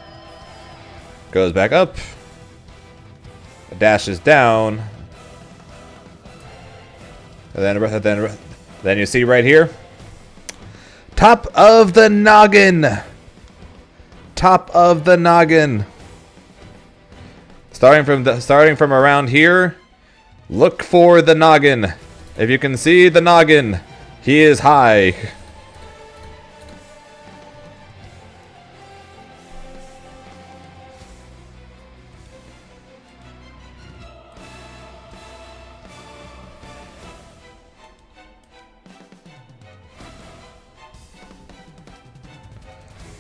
goes back up, dashes down, and then you see right here, top of the noggin. Top of the noggin. Starting from around here, look for the noggin. If you can see the noggin, he is high.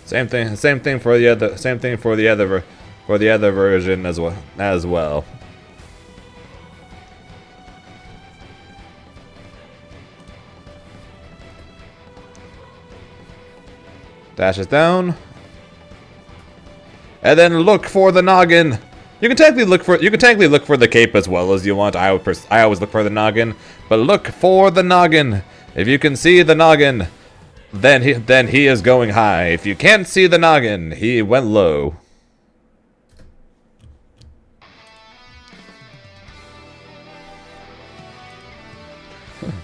Same thing for the other version as well. Dashes down, and then look for the noggin. You can technically look for the cape as well as you want. I always look for the noggin, but look for the noggin. If you can see the noggin, then he is going high. If you can't see the noggin, he went low.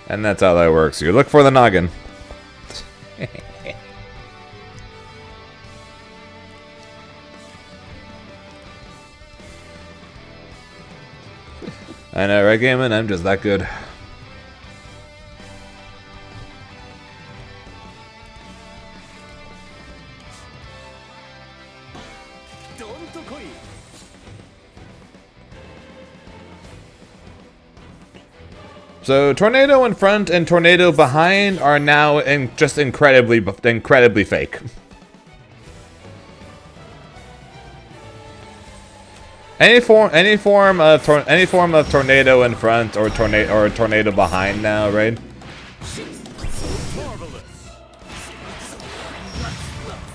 And that's how that works. You look for the noggin. I know, right, Gaiman? I'm just that good. So Tornado in front and Tornado behind are now just incredibly fake. Any form of Tornado in front or Tornado behind now, right?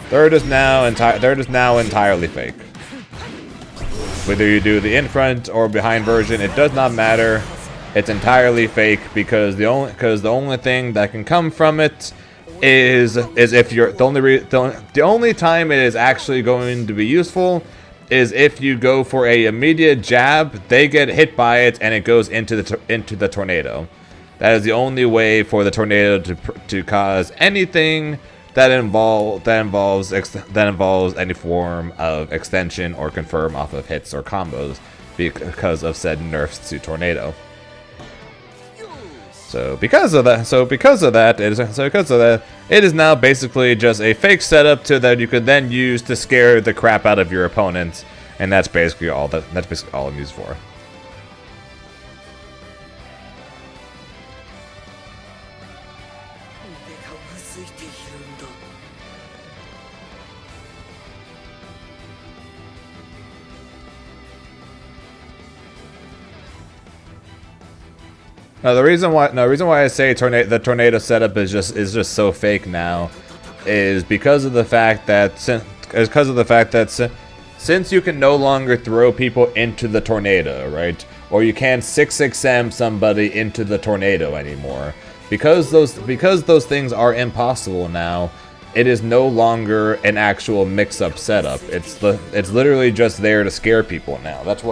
They're just now entirely fake. Whether you do the in front or behind version, it does not matter. It's entirely fake because the only thing that can come from it is if you're the only time it is actually going to be useful is if you go for a immediate jab, they get hit by it and it goes into the tornado. That is the only way for the tornado to cause anything that involves any form of extension or confirm off of hits or combos because of said nerfs to tornado. So because of that, it is now basically just a fake setup that you could then use to scare the crap out of your opponents, and that's basically all I'm used for. No, the reason why I say the tornado setup is just so fake now is because of the fact that since you can no longer throw people into the tornado, right? Or you can't 6-6M somebody into the tornado anymore. Because those things are impossible now, it is no longer an actual mix-up setup. It's literally just there to scare people now. That's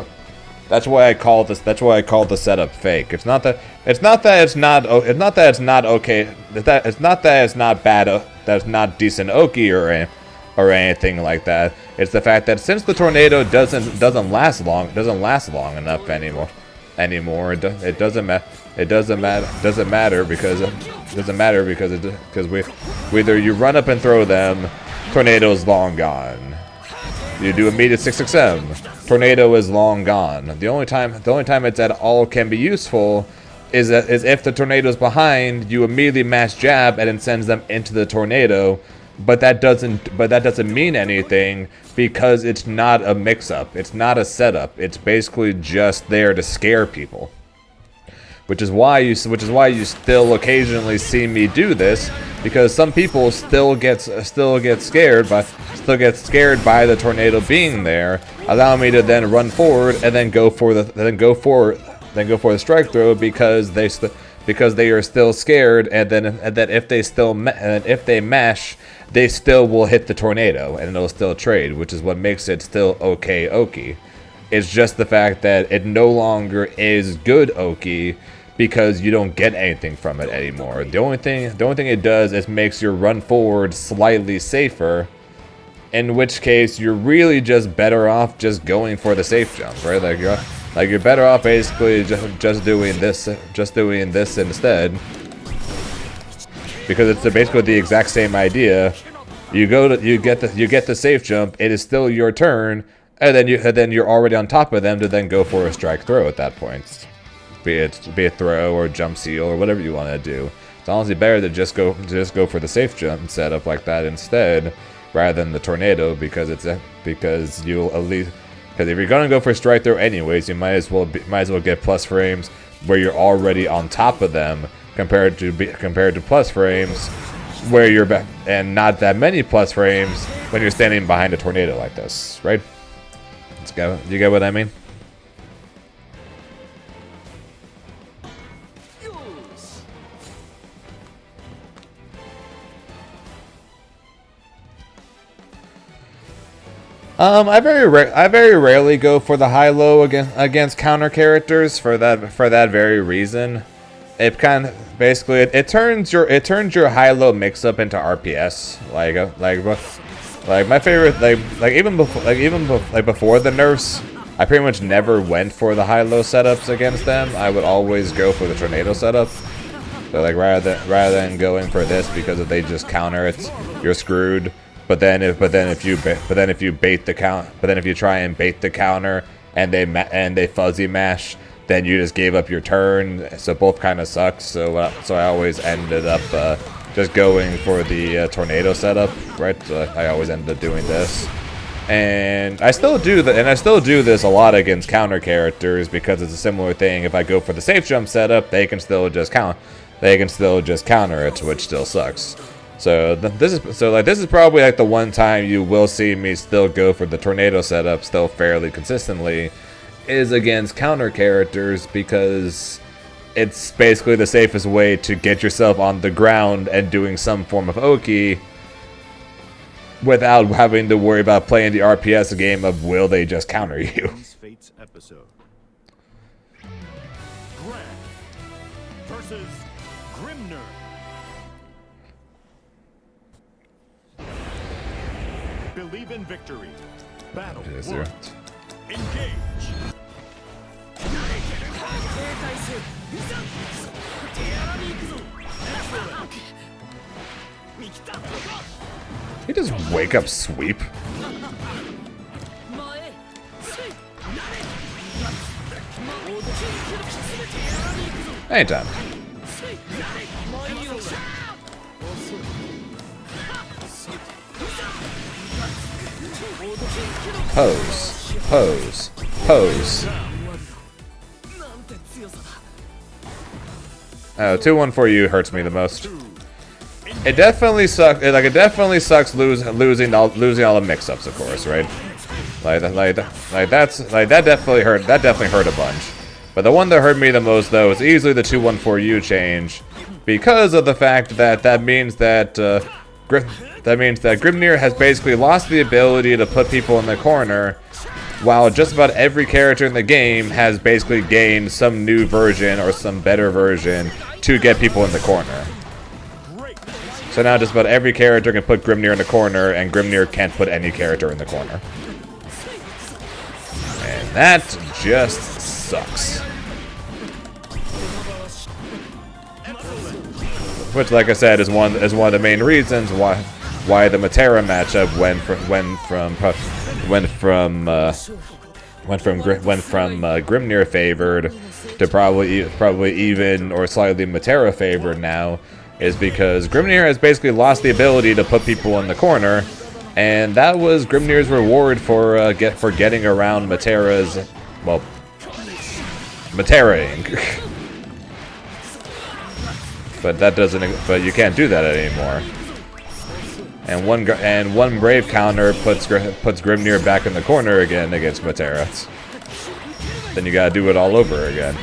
why I call this. That's why I call the setup fake. It's not that it's not okay. It's not that it's not bad. That's not decent Oki or anything like that. It's the fact that since the tornado doesn't last long enough anymore. It doesn't matter because whether you run up and throw them, tornado's long gone. You do immediate 6-6M, tornado is long gone. The only time it's at all can be useful is if the tornado's behind, you immediately mash jab and it sends them into the tornado. But that doesn't mean anything because it's not a mix-up. It's not a setup. It's basically just there to scare people. Which is why you still occasionally see me do this, because some people still get scared by the tornado being there, allow me to then run forward and then go for the strike throw because they are still scared, and then if they mash, they still will hit the tornado and it'll still trade, which is what makes it still okay Oki. It's just the fact that it no longer is good Oki because you don't get anything from it anymore. The only thing it does is makes your run forward slightly safer, in which case you're really just better off just going for the safe jump, right? Like you're better off basically just doing this instead, because it's basically the exact same idea. You get the safe jump. It is still your turn, and then you're already on top of them to then go for a strike throw at that point, be it throw or jump seal or whatever you want to do. It's honestly better to just go for the safe jump setup like that instead, rather than the tornado, because you'll at least. Because if you're gonna go for strike throw anyways, you might as well get plus frames where you're already on top of them, compared to plus frames where you're and not that many plus frames when you're standing behind a tornado like this, right? You get what I mean? I very rarely go for the high-low against counter characters for that very reason. It kind of basically it turns your high-low mix-up into RPS. Like my favorite even before the nerfs, I pretty much never went for the high-low setups against them. I would always go for the tornado setup. So like rather than going for this, because if they just counter it, you're screwed. But then if you try and bait the counter and they fuzzy mash, then you just gave up your turn. So both kind of sucks. So I always ended up just going for the tornado setup, right? So I always ended up doing this, and I still do this a lot against counter characters, because it's a similar thing. If I go for the safe jump setup, they can still just counter it, which still sucks. So this is probably like the one time you will see me still go for the tornado setup still fairly consistently, is against counter characters, because it's basically the safest way to get yourself on the ground and doing some form of Oki without having to worry about playing the RPS game of will they just counter you. Fates episode. Grant versus Grimner. Believe in victory. Battle Yes, one. sir. Engage. He just wake up sweep. Anytime. Pose. Pose. Pose. 2-1-4-U hurts me the most. It definitely sucks. It definitely sucks losing all the mix-ups, of course, right? That definitely hurt. That definitely hurt a bunch. But the one that hurt me the most, though, is easily the 2-1-4-U change, because of the fact that that means that Grimnir has basically lost the ability to put people in the corner, while just about every character in the game has basically gained some new version or some better version to get people in the corner. So now just about every character can put Grimnir in the corner, and Grimnir can't put any character in the corner. And that just sucks. Which, like I said, is one of the main reasons why the Matera matchup went from Grimnir favored to probably even or slightly Matera favored now, is because Grimnir has basically lost the ability to put people in the corner, and that was Grimnir's reward for getting around Matera's, well, Materaing. But that doesn't. But you can't do that anymore. And one Brave counter puts Grimnir back in the corner again against Matera. Then you gotta do it all over again.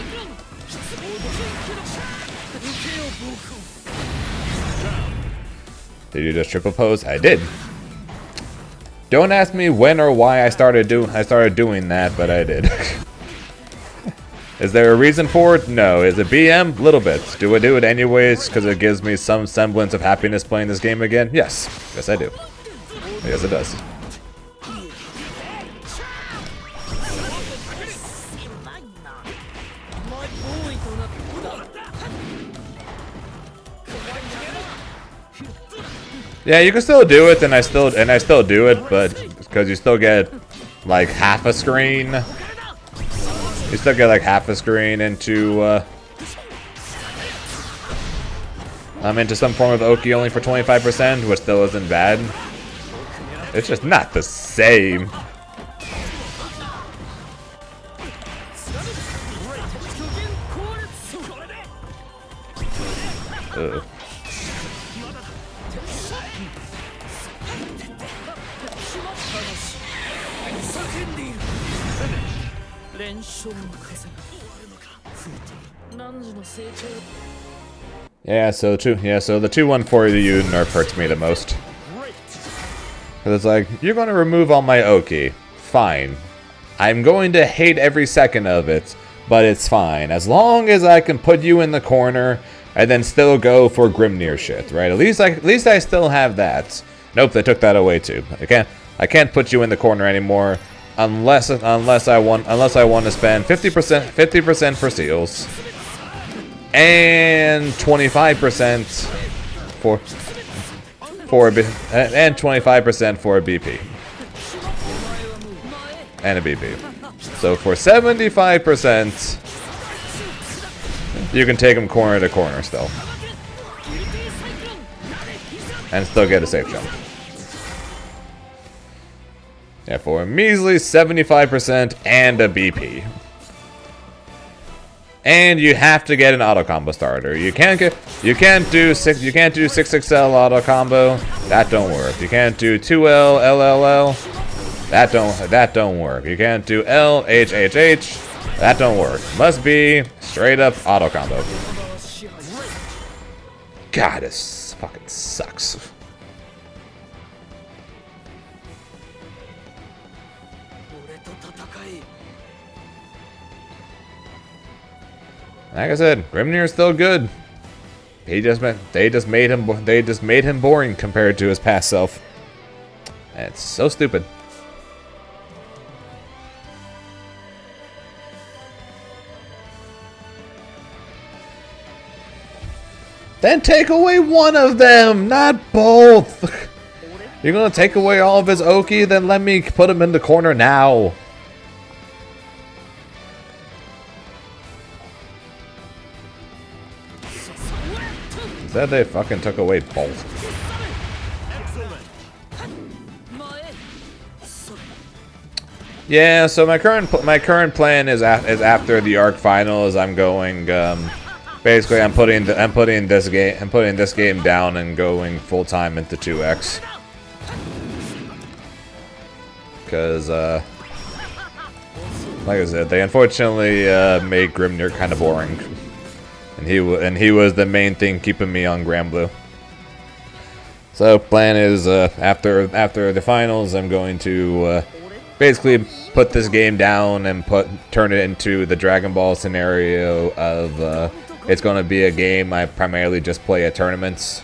Did you just triple pose? I did. Don't ask me when or why I started doing that, but I did. Is there a reason for it? No. Is it BM? Little bit. Do I do it anyways because it gives me some semblance of happiness playing this game again? Yes. Yes, I do. Yes, it does. Yeah, you can still do it, and I still do it, but because you still get like half a screen. You still get like half a screen into some form of Oki only for 25%, which still isn't bad. It's just not the same. Ugh. Yeah, so the 2-1-4-U nerf hurts me the most. Cause it's like, you're gonna remove all my Oki. Fine. I'm going to hate every second of it, but it's fine. As long as I can put you in the corner and then still go for Grimnir shit, right? At least I still have that. Nope, they took that away too. I can't put you in the corner anymore. Unless I want to spend 50% for seals and 25% for a BP and a BP. So for 75%, you can take them corner to corner still, and still get a safe jump. Yeah, for a measly 75% and a BP. And you have to get an auto combo starter. You can't do 6XL auto combo. That don't work. You can't do 2L LLL. That don't work. You can't do L HHH. That don't work. Must be straight up auto combo. God, this fucking sucks. Like I said, Grimnir's still good. They just made him boring compared to his past self. And it's so stupid. Then take away one of them, not both. You're gonna take away all of his Oki, then let me put him in the corner now. Instead, they fucking took away both. Yeah, so my current plan is after the arc final is I'm going basically I'm putting this game down and going full time into 2X. because like I said, they unfortunately made Grimnir kind of boring, and he was the main thing keeping me on Granblue. So plan is after the finals, I'm going to basically put this game down and turn it into the Dragon Ball scenario of it's going to be a game I primarily just play at tournaments,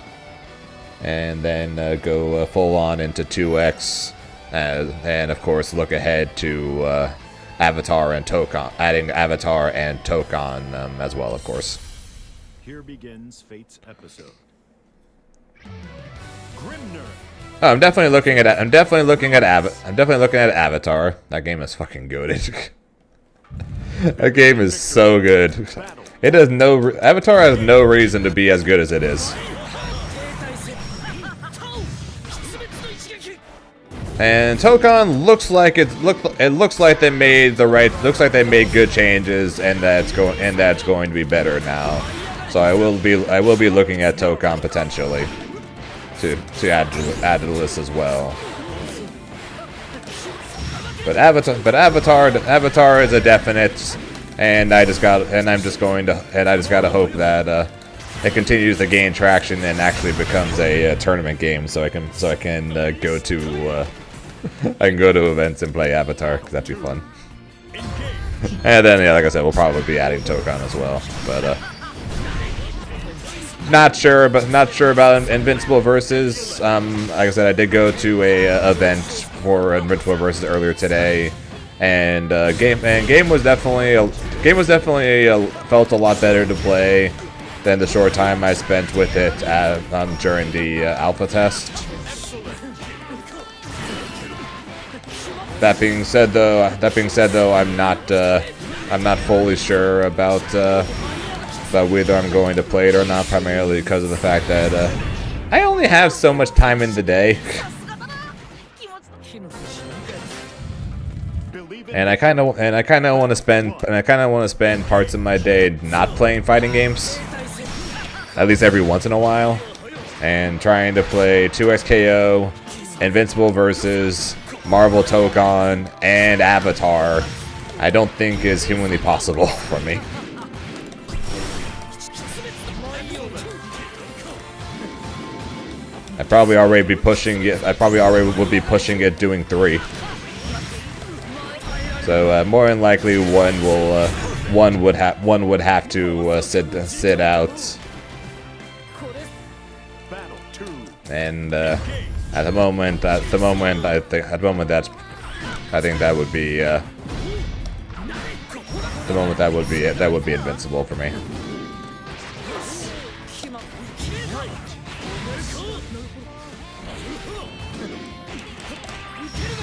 and then go full on into 2X, and of course look ahead to Avatar and Tokon, adding Avatar and Tokon as well, of course. Here begins Fate's episode. Grimnir. Oh, I'm definitely looking at Avatar. That game is fucking good. That game is so good. It has Avatar has no reason to be as good as it is. And Tokon looks like they made good changes, and that's going to be better now. So I will be looking at Tokon potentially to add to the list as well. But Avatar is a definite, and I just gotta hope that it continues to gain traction and actually becomes a tournament game, so I can go to events and play Avatar, because that'd be fun. And then, yeah, like I said, we'll probably be adding Tokon as well, but not sure about Invincible Versus. Like I said, I did go to a event for Invincible Versus earlier today, and game was definitely felt a lot better to play than the short time I spent with it during the alpha test. That being said, though, I'm not fully sure about whether I'm going to play it or not, primarily because of the fact that I only have so much time in the day, and I kind of want to spend parts of my day not playing fighting games, at least every once in a while, and trying to play 2XKO, Invincible Versus, Marvel Tokon, and Avatar, I don't think is humanly possible for me. I'd probably already be pushing it. I probably already would be pushing it doing 3. So more than likely, one would have to sit out. And at the moment, I think that would be that would be Invincible for me.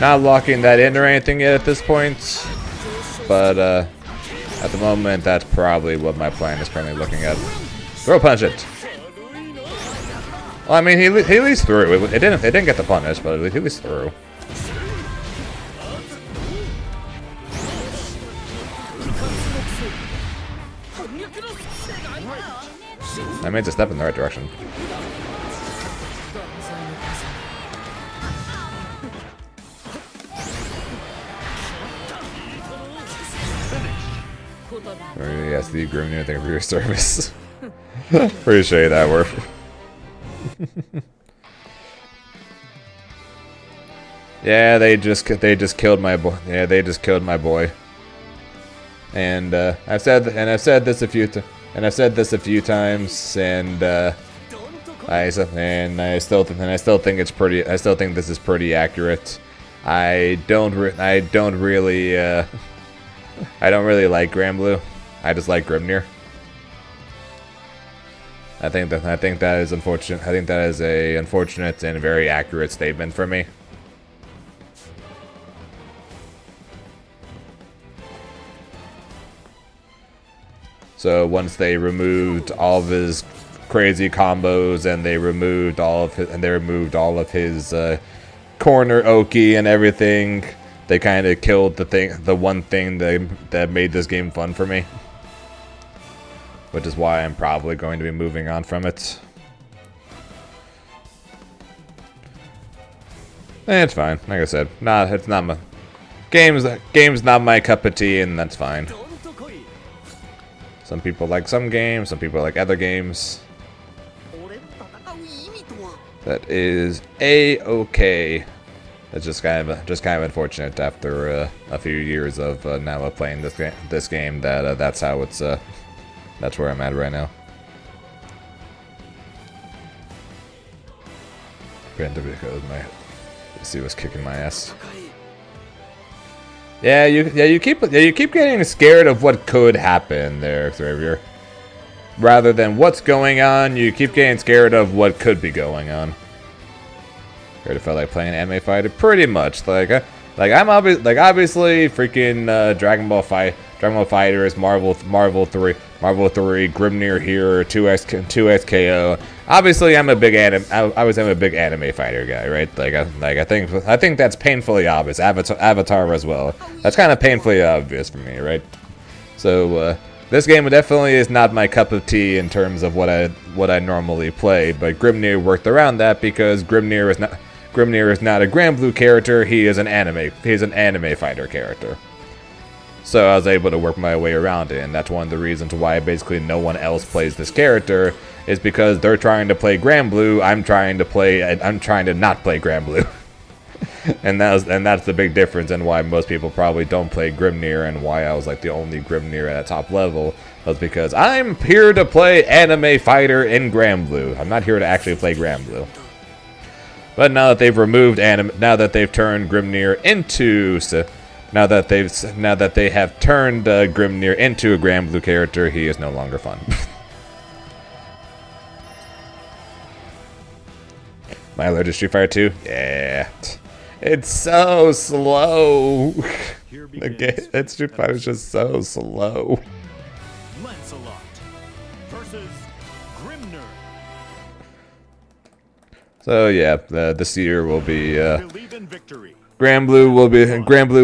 Not locking that in or anything yet at this point, but at the moment, that's probably what my plan is currently looking at. Throw punch it. Well, I mean, he at least threw. It didn't get the punish, but at least threw. I made a step in the right direction. Yes, the Grimnir, thank you for your service. Appreciate that work. Yeah, they just killed my boy. Yeah, they just killed my boy. And I've said this a few times, and I still think it's pretty. I still think this is pretty accurate. I don't really like Granblue. I just like Grimnir. I think that is unfortunate. I think that is a unfortunate and very accurate statement for me. So once they removed all of his crazy combos, and they removed all of his corner Oki and everything, they kind of killed the one thing that made this game fun for me, which is why I'm probably going to be moving on from it. And it's fine. Like I said, it's not game's not my cup of tea, and that's fine. Some people like some games, some people like other games. That is a-okay. It's just kind of unfortunate after a few years of now playing this game that that's how it's that's where I'm at right now. Let's see what's kicking my ass. Yeah, you keep getting scared of what could happen there, Xavier. Rather than what's going on, you keep getting scared of what could be going on. Heard it felt like playing Anime Fighter, pretty much. I'm obviously freaking Dragon Ball Fighters, Marvel 3, Grimnir here, 2X KO. Obviously, I'm a big anime fighter guy, right? I think that's painfully obvious. Avatar as well. That's kind of painfully obvious for me, right? So this game definitely is not my cup of tea in terms of what I normally play, but Grimnir worked around that because Grimnir is not a Granblue character. He is an anime fighter character. So I was able to work my way around it, and that's one of the reasons why basically no one else plays this character, is because they're trying to play Granblue. I'm trying to not play Granblue. and that's the big difference, and why most people probably don't play Grimnir, and why I was like the only Grimnir at a top level, was because I'm here to play anime fighter in Granblue. I'm not here to actually play Granblue. But now that they've turned Grimnir into Now that they have turned Grimnir into a Granblue character, he is no longer fun. My allergic to Street Fighter 2? Yeah. It's so slow. That Street Fighter is just so slow. Lancelot versus Grimnir. So yeah, this year will be Believe in victory. Granblue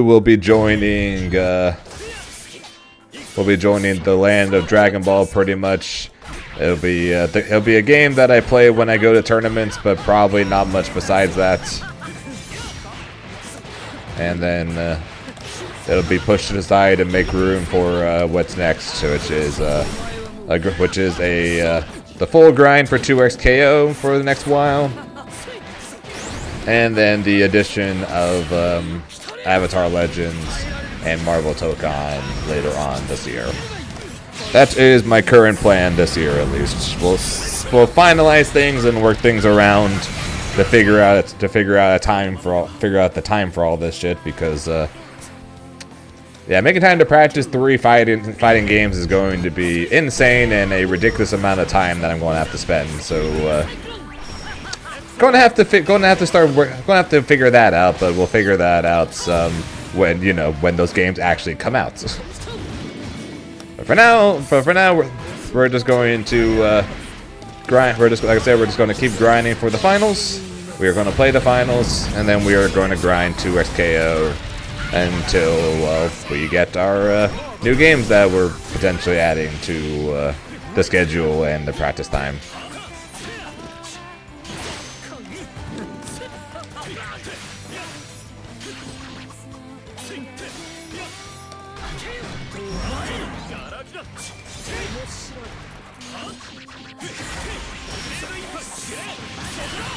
will be joining the land of Dragon Ball pretty much. It'll be a game that I play when I go to tournaments, but probably not much besides that. And then it'll be pushed aside and make room for what's next, which is the full grind for 2X KO for the next while. And then the addition of Avatar Legends and Marvel Tokon later on this year. That is my current plan this year, at least. We'll finalize things and work things around to figure out the time for all this shit. Because yeah, making time to practice 3 fighting games is going to be insane and a ridiculous amount of time that I'm going to have to spend. So. Going to have to figure that out, but we'll figure that out when those games actually come out. But for now, we're just going to grind. Like I said, we're just going to keep grinding for the finals. We are going to play the finals, and then we are going to grind 2X KO until we get our new games that we're potentially adding to the schedule and the practice time.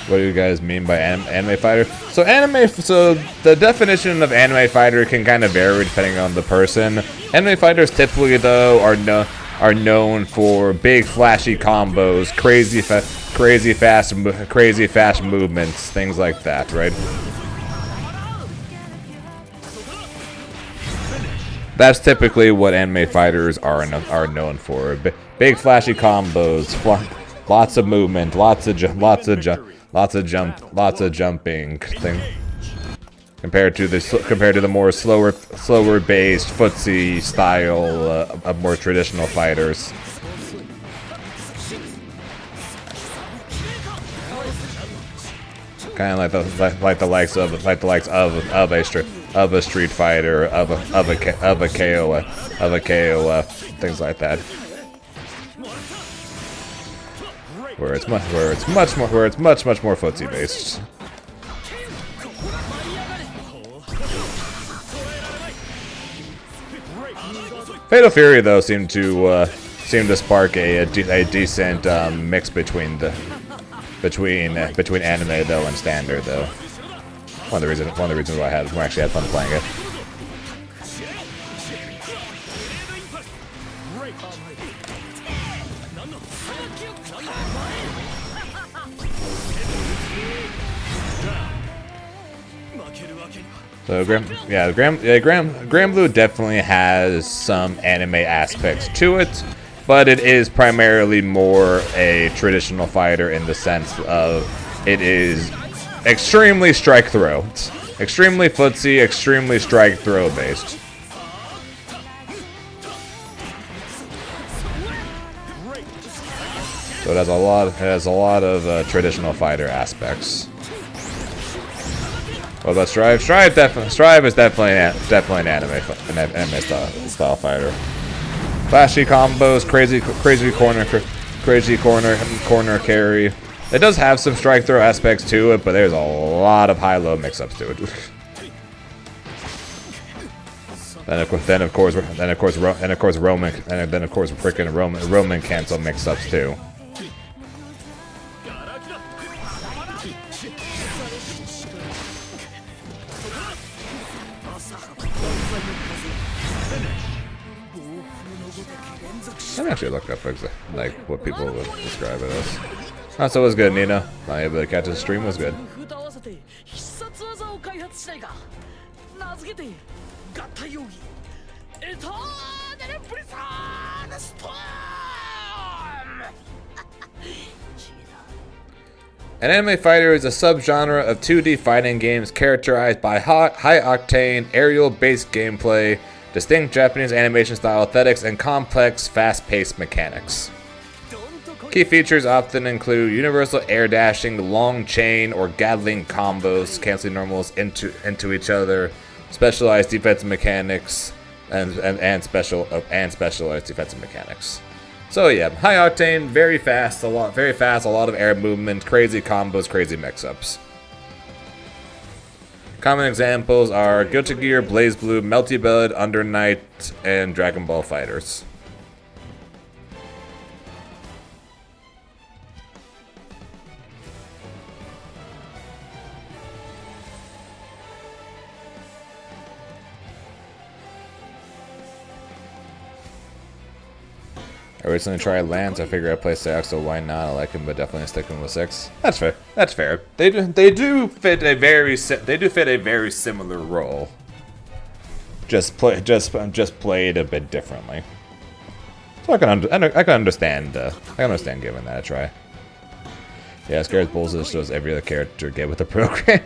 What do you guys mean by anime fighter? So the definition of anime fighter can kind of vary depending on the person. Anime fighters typically, though, are known for big flashy combos, crazy fast movements, things like that, right? That's typically what anime fighters are known for. Big flashy combos, lots of movement, lots of jumping thing. Compared to the more slower based footsie style of more traditional fighters. Kind of like the likes of a Street Fighter, of a KOF, things like that. Where it's much more footsie based. Fatal Fury though seemed to spark a decent mix between anime though and standard though. One of the reasons why I actually had fun playing it. So Granblue definitely has some anime aspects to it, but it is primarily more a traditional fighter in the sense of it is extremely strike throw. It's extremely footsie, extremely strike throw based. So it has a lot of traditional fighter aspects. What about Strive? Strive is definitely an anime style fighter. Flashy combos, crazy corner carry. It does have some strike throw aspects to it, but there's a lot of high-low mix-ups to it. then of course freaking Roman cancel mix-ups too. I'm actually looking up like what people would describe it as. Oh, so it was good, Nina. My able to catch the stream was good. An anime fighter is a subgenre of 2D fighting games characterized by high-octane, aerial-based gameplay, distinct Japanese animation style aesthetics, and complex, fast-paced mechanics. Key features often include universal air dashing, long chain or Gatling combos, canceling normals into each other, specialized defensive mechanics, and specialized defensive mechanics. So yeah, high octane, very fast, a lot of air movement, crazy combos, crazy mix-ups. Common examples are Guilty Gear, Blaze Blue, Melty Blood, Under Night, and Dragon Ball Fighters. I recently tried Lance. I figured I'd play 6, so why not? I like him, but definitely sticking with 6. That's fair. That's fair. They do fit a very similar role. Just played a bit differently. So I can understand giving that a try. Yeah, Scares Bullshit shows every other character get with the program.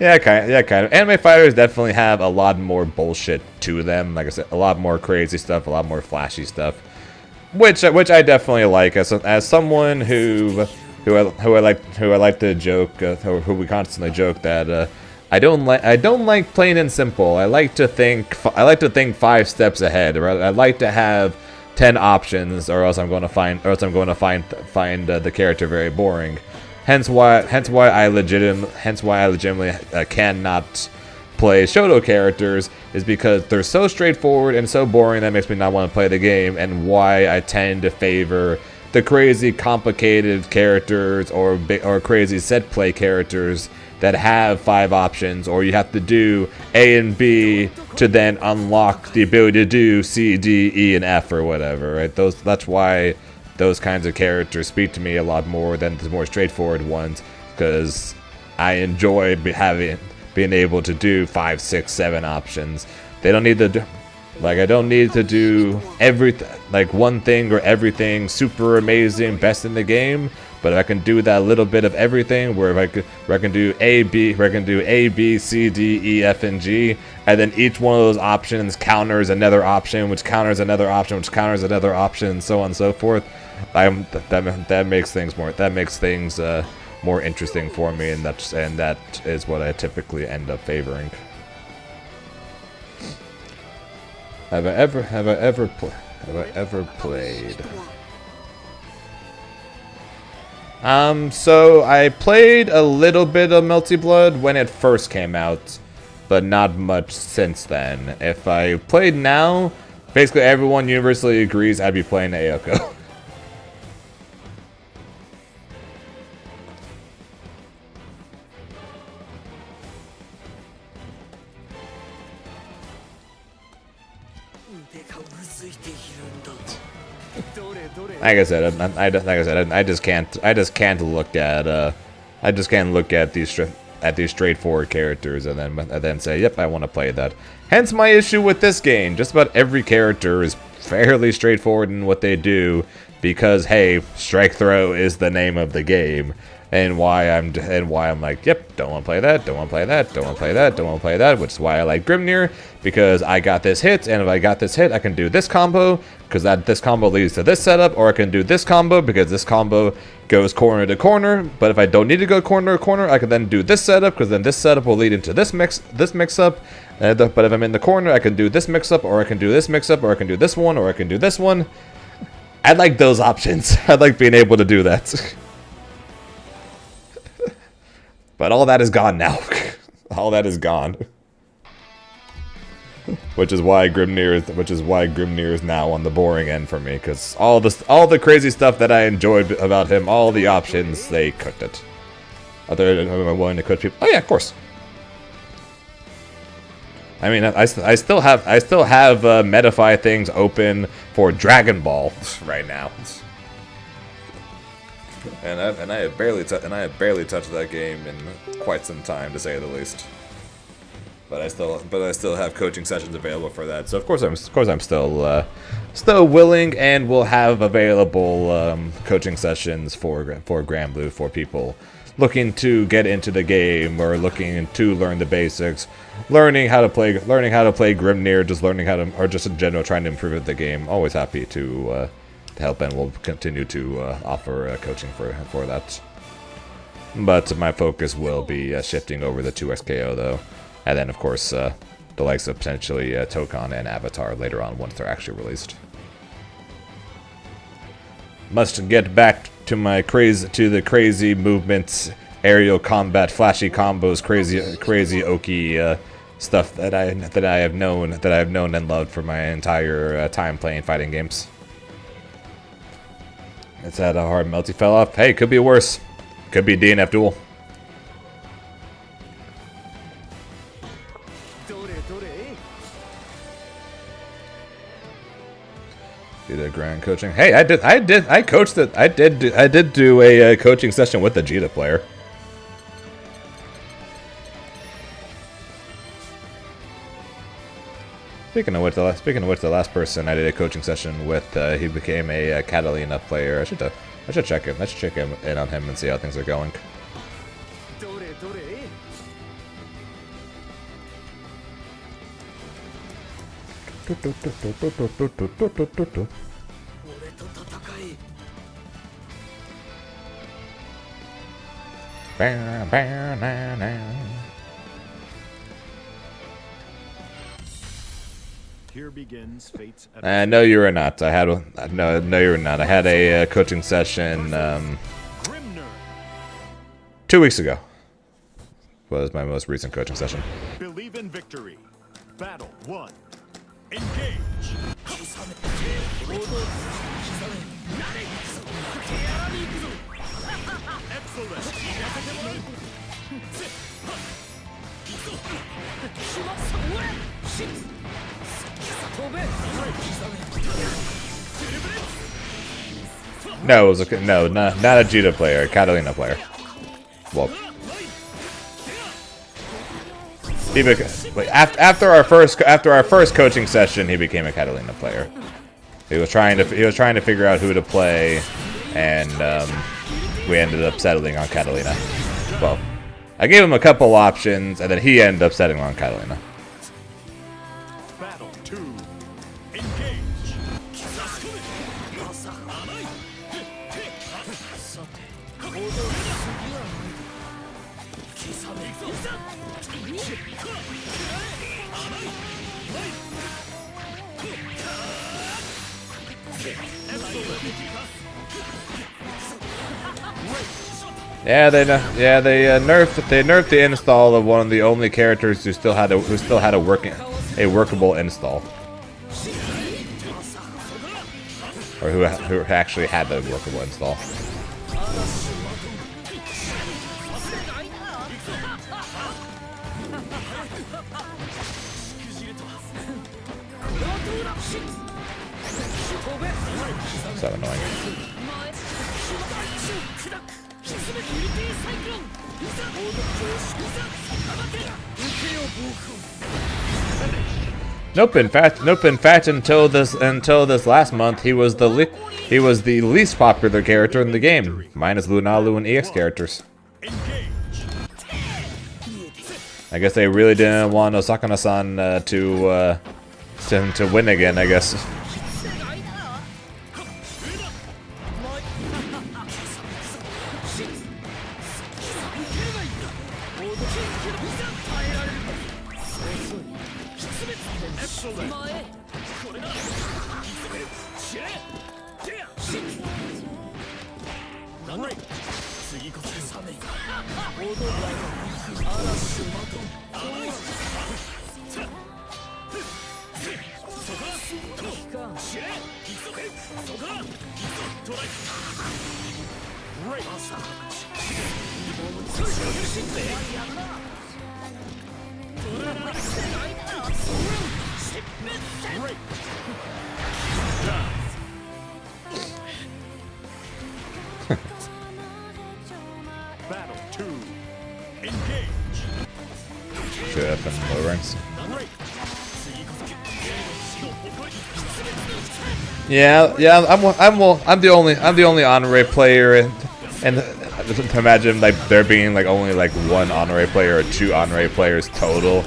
Yeah, kind of. Anime fighters definitely have a lot more bullshit to them. Like I said, a lot more crazy stuff, a lot more flashy stuff. Which I definitely like as someone who I like to joke, who we constantly joke that I don't like plain and simple. I like to think 5 steps ahead. Or I like to have 10 options, or else I'm going to find the character very boring. Hence why I legitimately cannot play Shoto characters, is because they're so straightforward and so boring that makes me not want to play the game, and why I tend to favor the crazy complicated characters or crazy set play characters that have 5 options, or you have to do A and B to then unlock the ability to do C, D, E, and F or whatever, right? That's why those kinds of characters speak to me a lot more than the more straightforward ones, because I enjoy being able to do 5, 6, 7 options. They don't need to do, I don't need to do everything, one thing or everything super amazing, best in the game. But if I can do that little bit of everything, where I can do A, B, C, D, E, F, and G, and then each one of those options counters another option, which counters another option, which counters another option, so on and so forth. That makes things more interesting for me, and that is what I typically end up favoring. Have I ever played? So I played a little bit of Melty Blood when it first came out, but not much since then. If I played now, Basically, everyone universally agrees I'd be playing Ayoko. Like I said, I just can't look at these straightforward characters and then say, yep, I want to play that. Hence my issue with this game. Just about every character is fairly straightforward in what they do, because hey, strike throw is the name of the game, and why I'm like, yep, don't want to play that, don't want to play that, don't want to play that, don't want to play that, which is why I like Grimnir, because I got this hit, and if I got this hit, I can do this combo, because this combo leads to this setup, or I can do this combo, because this combo goes corner to corner, but if I don't need to go corner to corner, I can then do this setup, because then this setup will lead into this mix-up, but if I'm in the corner, I can do this mix-up, or I can do this mix-up, or I can do this one, or I can do this one. I like those options. I like being able to do that. But all that is gone now. All that is gone. Which is why Grimnir is now on the boring end for me, because all the crazy stuff that I enjoyed about him, all the options, they cooked it. Other than am I willing to cook people? Oh yeah, of course. I mean, I still have Metafy things open for Dragon Ball right now, and I have barely touched that game in quite some time, to say the least. But I still have coaching sessions available for that. So of course I'm still willing, and will have available coaching sessions for Granblue for people looking to get into the game, or looking to learn the basics, learning how to play Grimnir, just in general trying to improve the game. Always happy to help, and will continue to offer coaching for that. But my focus will be shifting over the 2XKO though, and then of course the likes of potentially Tokon and Avatar later on once they're actually released. Must get back to the crazy movements, aerial combat, flashy combos, crazy Oki stuff that I have known and loved for my entire time playing fighting games. It's that a hard melty fell off. Hey, could be worse. Could be DNF duel. Do the grand coaching. Hey, I coached it. I did do a coaching session with the Vegeta player. Speaking of which, the last person I did a coaching session with, he became a Catalina player. I should check him. I should check in on him and see how things are going. Here begins fate's No, you were not. I had no, you were not. I had a coaching session 2 weeks ago. Was my most recent coaching session. Believe in victory. Battle 1. Engage. No, it was not a Vegeta player, a Catalina player. Well, after our first coaching session, he became a Catalina player. He was trying to figure out who to play, and we ended up settling on Catalina. Well, I gave him a couple options, and then he ended up settling on Catalina. Battle 2. Engage. Yeah, they nerfed the install of one of the only characters who still had a workable install. or who actually had the workable install. So annoying. Nope. In fact, until this last month, he was the least popular character in the game, minus Lunalu and EX characters. I guess they really didn't want Osakana-san to win again, I guess. Battle 2. Engage. Should have been low ranks. Yeah. I'm the only honorary player, and imagine like there being like only like one honorary player or two honorary players total,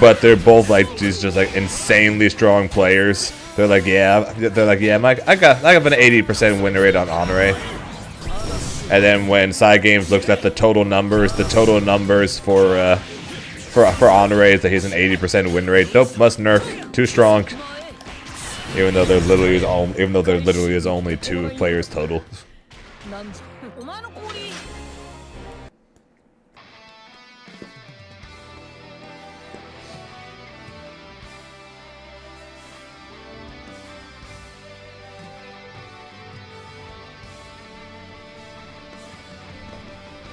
but they're both like just like insanely strong players. They're like, Mike, I have an 80% win rate on honorary. And then when Side Games looks at the total numbers for honorary is that he's an 80% win rate. Nope, must nerf. Too strong. Even though there literally is only two players total.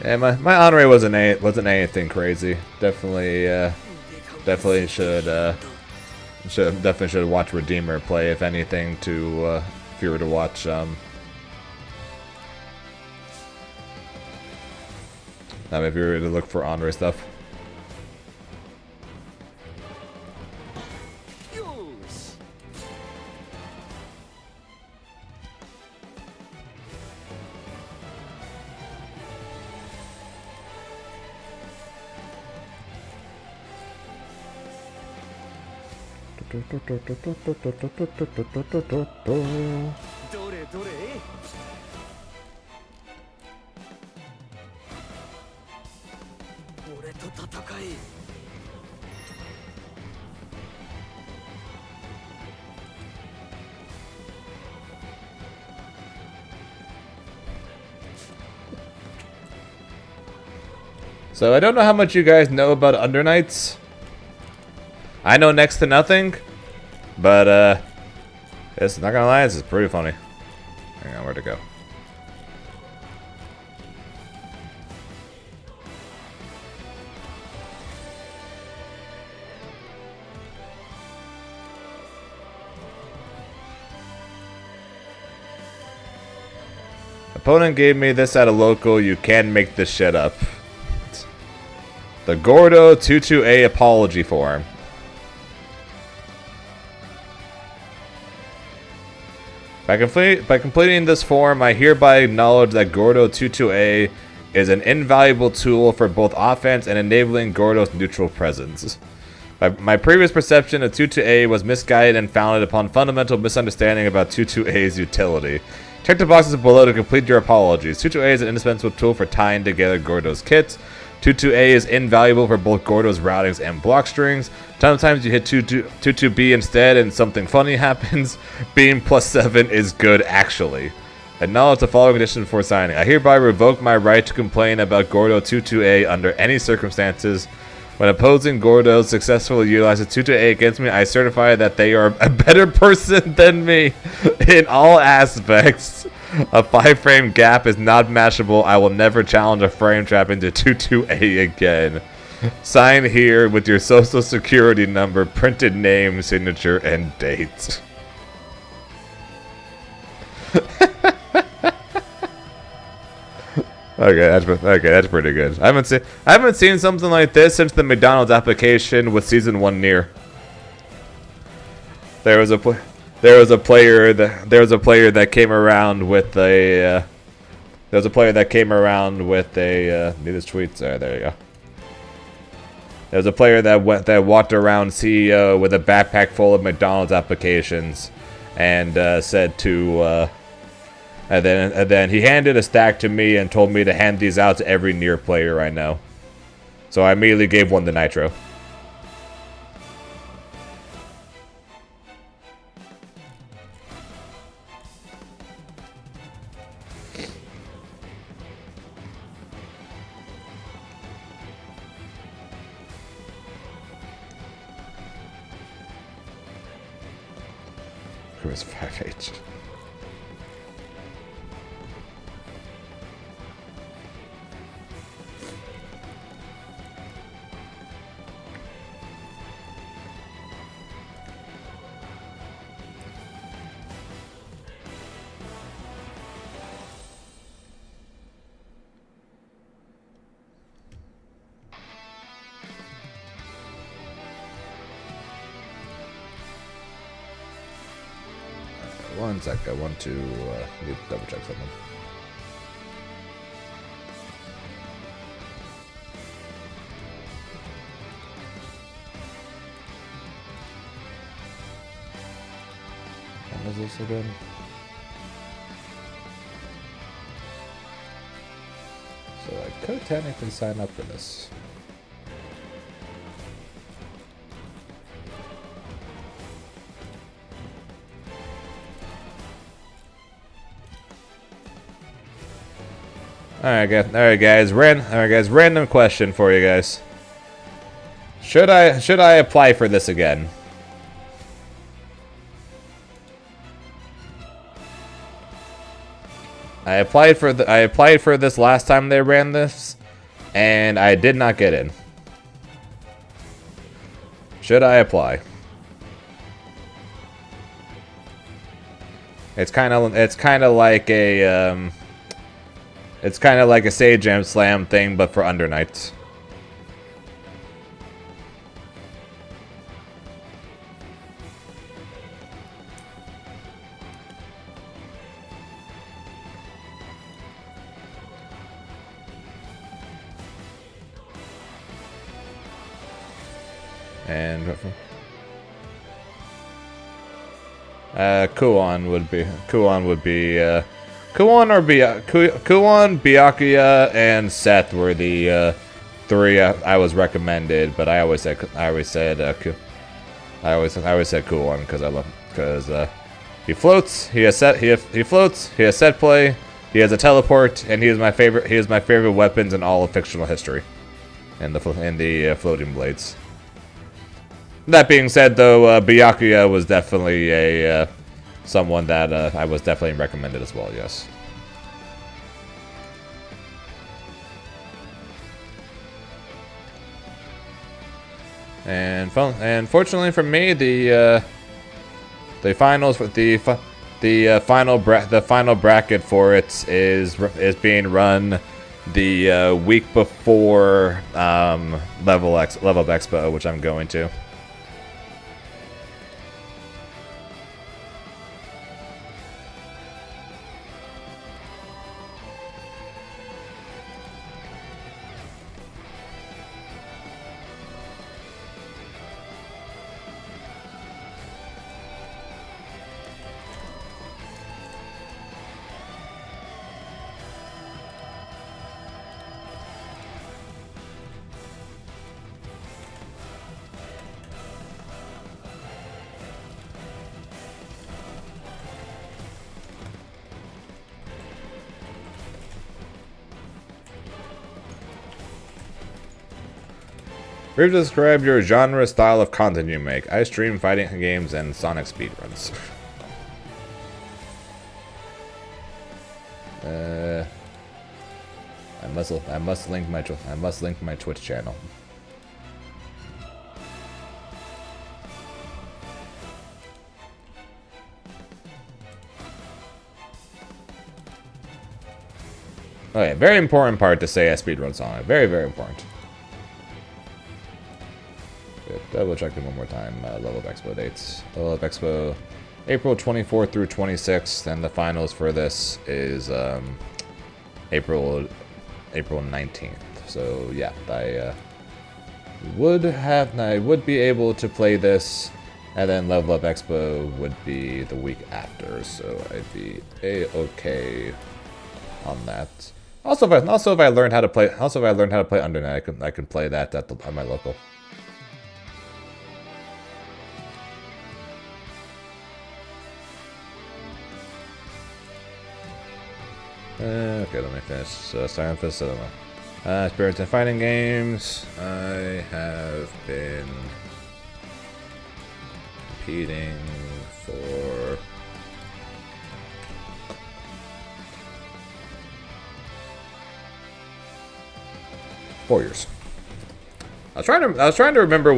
Yeah, my honorary wasn't anything crazy. Definitely should watch Redeemer play, if anything, if you were to watch if you were to look for honorary stuff. So I don't know how much you guys know about Undernights. I know next to nothing, but it's not gonna lie, this is pretty funny. Hang on, where'd it go? Opponent gave me this at a local. You can make this shit up. The Gordo 22A apology form. By completing this form, I hereby acknowledge that Gordo 22A is an invaluable tool for both offense and enabling Gordo's neutral presence. My previous perception of 22A was misguided and founded upon fundamental misunderstanding about 22A's utility. Check the boxes below to complete your apologies. 22A is an indispensable tool for tying together Gordo's kits. 22A is invaluable for both Gordo's routings and block strings. Sometimes you hit 22B instead and something funny happens. Being +7 is good actually. Acknowledge the following condition before signing. I hereby revoke my right to complain about Gordo 22A under any circumstances. When opposing Gordo successfully utilizes 2-8 against me, I certify that they are a better person than me in all aspects. A 5-frame gap is not matchable. I will never challenge a frame trap into 2-8 again. Sign here with your social security number, printed name, signature, and date. Okay, that's pretty good. I haven't seen something like this since the McDonald's application with season 1 near. There was a player that came around with a need his tweets. There you go. There was a player that walked around CEO with a backpack full of McDonald's applications, and said to. And then he handed a stack to me and told me to hand these out to every near player I know. So I immediately gave one to Nitro. Who is 5H? One sec, I want to need to double check something. What is this again? So I could technically sign up for this. Alright guys, random question for you guys. Should I apply for this again? I applied for this last time they ran this, and I did not get in. Should I apply? It's kind of like a it's kind of like a Sage Jam Slam thing, but for Under Knights. And Kuon Kuon, Byakuya, and Seth were the 3 I was recommended, but I always said Kuon because he floats, he has set play, he has a teleport, and he is my favorite weapons in all of fictional history, and the floating blades. That being said, though, Byakuya was definitely a someone that I was definitely recommended as well. Yes. And fortunately for me, the finals for the final bracket for it is being run the week before Level Up Expo, which I'm going to. Briefly describe your genre style of content you make. I stream fighting games and Sonic speedruns. I must link my Twitch channel. Okay, very important part to say I speedrun Sonic. Very, very important. Good. Double check it one more time. Level Up Expo dates. Level Up Expo, April 24th through 26th, and the finals for this is April 19th. So yeah, I would be able to play this, and then Level Up Expo would be the week after. So I'd be okay on that. Also, if I learned how to play Undernet, I can play that at my local. Okay, let me finish. Silent Fist, I don't know. Experience in fighting games. I have been competing for 4 years. I was trying to remember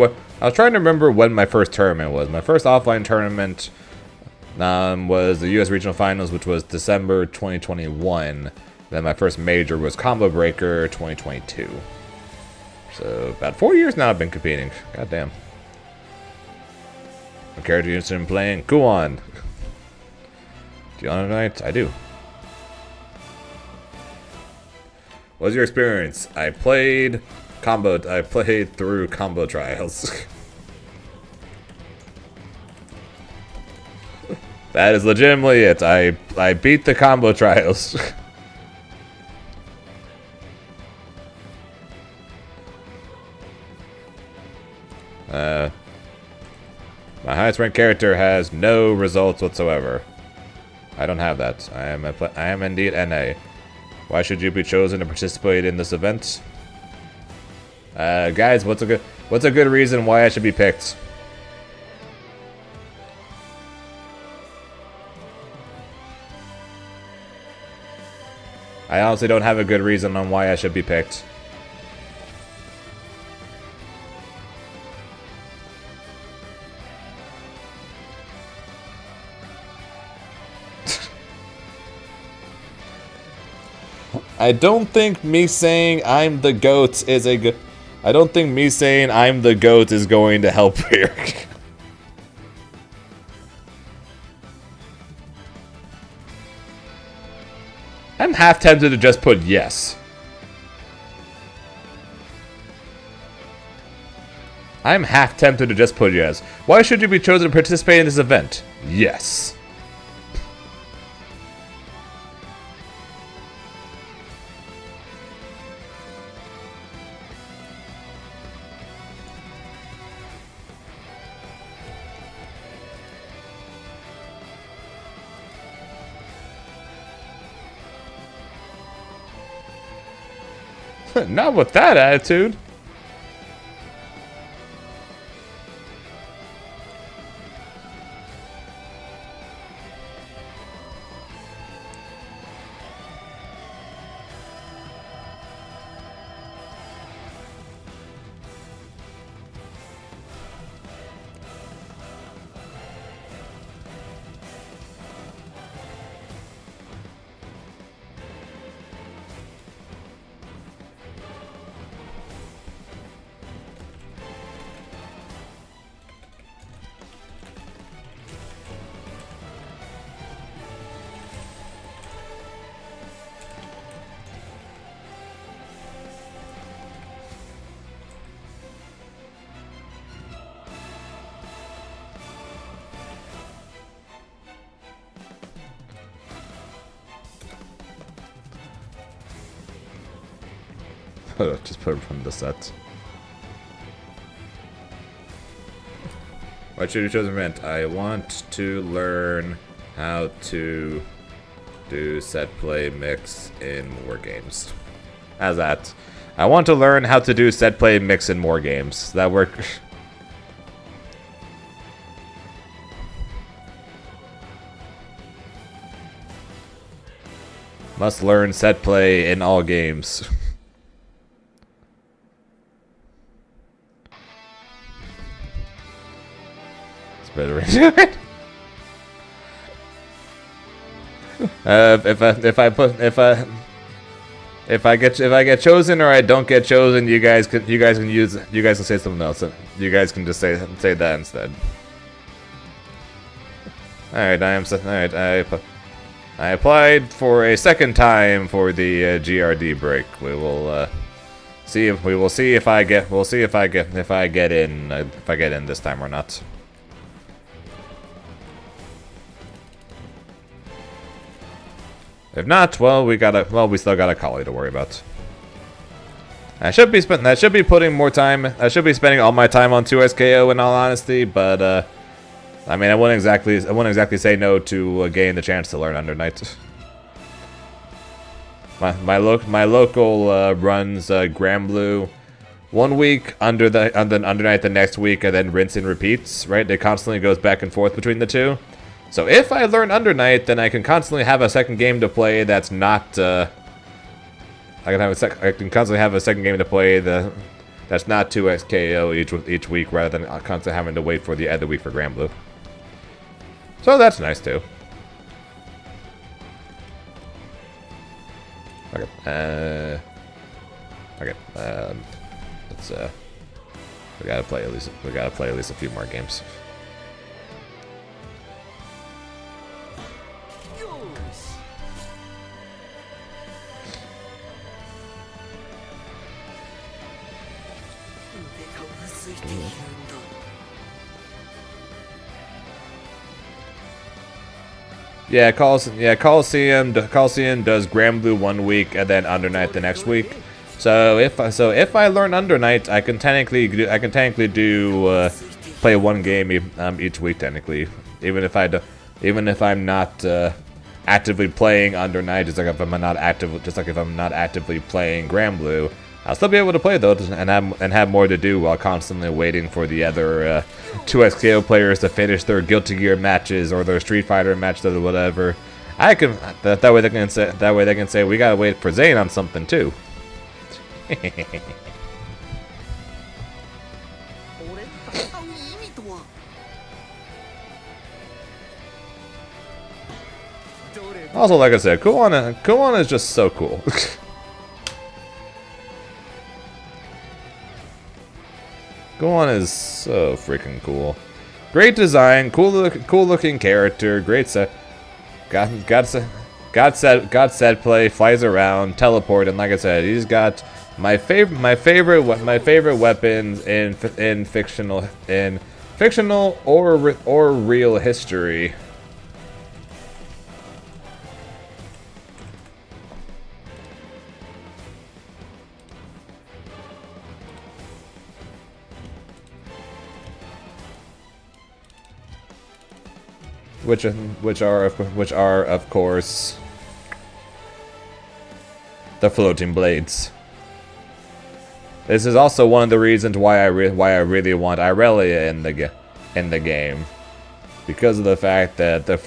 when my first tournament was. My first offline tournament was the U.S. Regional Finals, which was December 2021. Then my first major was Combo Breaker 2022. So about 4 years now I've been competing. God damn. What character you interested in playing? Kuon. Do you want tonight? I do. What was your experience? I played through combo trials. That is legitimately it. I beat the combo trials. My highest ranked character has no results whatsoever. I don't have that. I am indeed NA. Why should you be chosen to participate in this event? Guys, what's a good reason why I should be picked? I honestly don't have a good reason on why I should be picked. I don't think me saying I'm the GOAT is a good... I don't think me saying I'm the GOAT is going to help here. I'm half tempted to just put yes. I'm half tempted to just put yes. Why should you be chosen to participate in this event? Yes. Not with that attitude. Just put it from the set. Why should you choose an event? I want to learn how to do set play mix in war games. How's that? I want to learn how to do set play mix in more games. That work. Must learn set play in all games. It's better into it. If I get chosen or I don't get chosen, you guys can say something else. You guys can just say that instead. All right, I applied for a second time for the GRD break. We will see if I get in this time or not. If not, well, we still got a collie to worry about. I should be putting more time. I should be spending all my time on 2SKO in all honesty, but I mean, I wouldn't exactly say no to gain the chance to learn Under Night. My local runs Granblue 1 week, Under Night the next week, and then rinse and repeats. Right? It constantly goes back and forth between the two. So if I learn Under Night, then I can constantly have a second game to play that's not. I can constantly have a second game to play that's not 2xKO each week, rather than constantly having to wait for the other week for Granblue. So that's nice too. Okay. Let's we gotta play at least a few more games. Yeah, Coliseum does Granblue 1 week and then Under Night the next week. So if I learn Under Night, I can technically do play one game each week technically, even if I'm not actively playing Under Night, just like if I'm not actively playing Granblue. I'll still be able to play those and have more to do while constantly waiting for the other 2xKO players to finish their Guilty Gear matches or their Street Fighter matches or whatever. That way they can say we gotta wait for Zane on something too. Also, like I said, Kuon is just so cool. Gohan is so freaking cool. Great design, cool looking character, great set. God set play, flies around, teleport, and like I said, he's got my favorite weapons in fictional or real history. Which are of course the floating blades. This is also one of the reasons why I really want Irelia in the game, because of the fact that the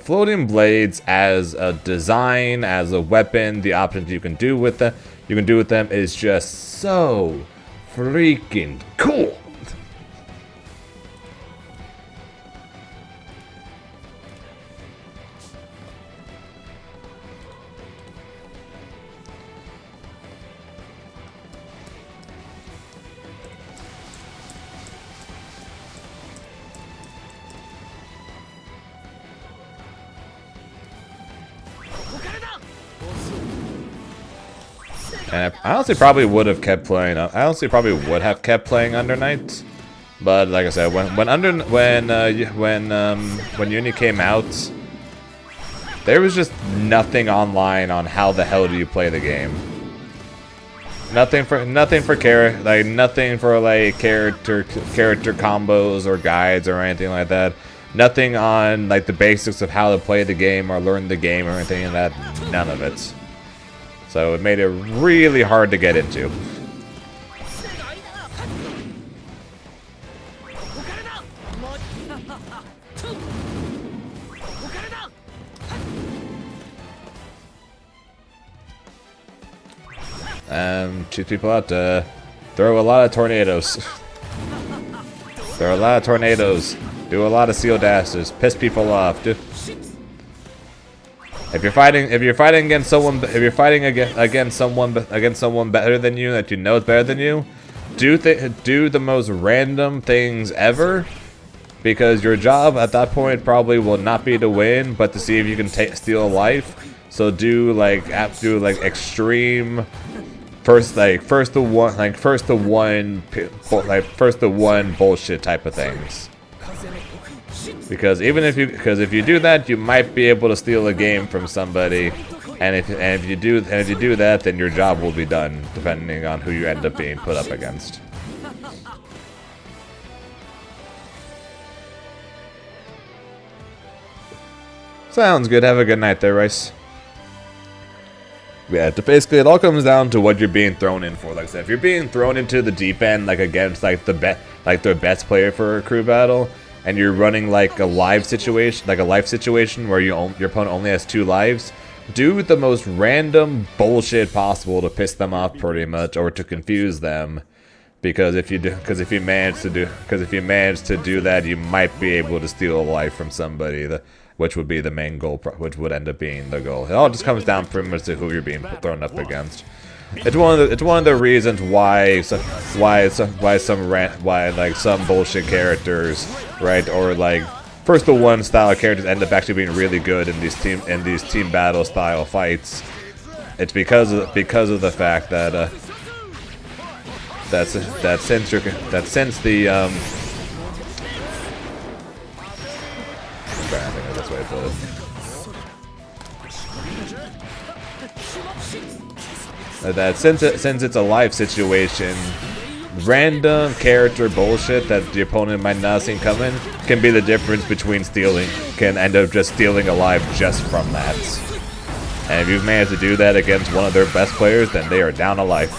floating blades as a design, as a weapon, the options you can do with them is just so freaking cool. And I honestly probably would have kept playing. I honestly probably would have kept playing Under Night, but like I said, when Uni came out, there was just nothing online on how the hell do you play the game. Nothing for character combos or guides or anything like that. Nothing on like the basics of how to play the game or learn the game or anything like that. None of it. So it made it really hard to get into. Choose people out to throw a lot of tornadoes. Throw a lot of tornadoes. Do a lot of seal dashes. Piss people off. If you're fighting against someone better than you, that you know is better than you, do the most random things ever, because your job at that point probably will not be to win, but to see if you can steal a life. So do like extreme. First the one bullshit type of things. Because if you do that, you might be able to steal a game from somebody, and if you do that, then your job will be done, depending on who you end up being put up against. Sounds good. Have a good night there, Rice. Yeah, basically it all comes down to what you're being thrown in for. Like I said, if you're being thrown into the deep end, like against the best player for a crew battle, and you're running like a life situation where your opponent only has 2 lives, do the most random bullshit possible to piss them off, pretty much, or to confuse them. Because if you manage to do that, you might be able to steal a life from somebody. Which would be the main goal, which would end up being the goal. It all just comes down pretty much to who you're being thrown up against. It's one of the reasons why some bullshit characters, right, or like first the one style characters end up actually being really good in these team battle style fights. It's because of the fact that since the I think that's the way to put it. That since it's a live situation, random character bullshit that the opponent might not have seen coming can be the difference between can end up just stealing a life just from that. And if you've managed to do that against one of their best players, then they are down a life.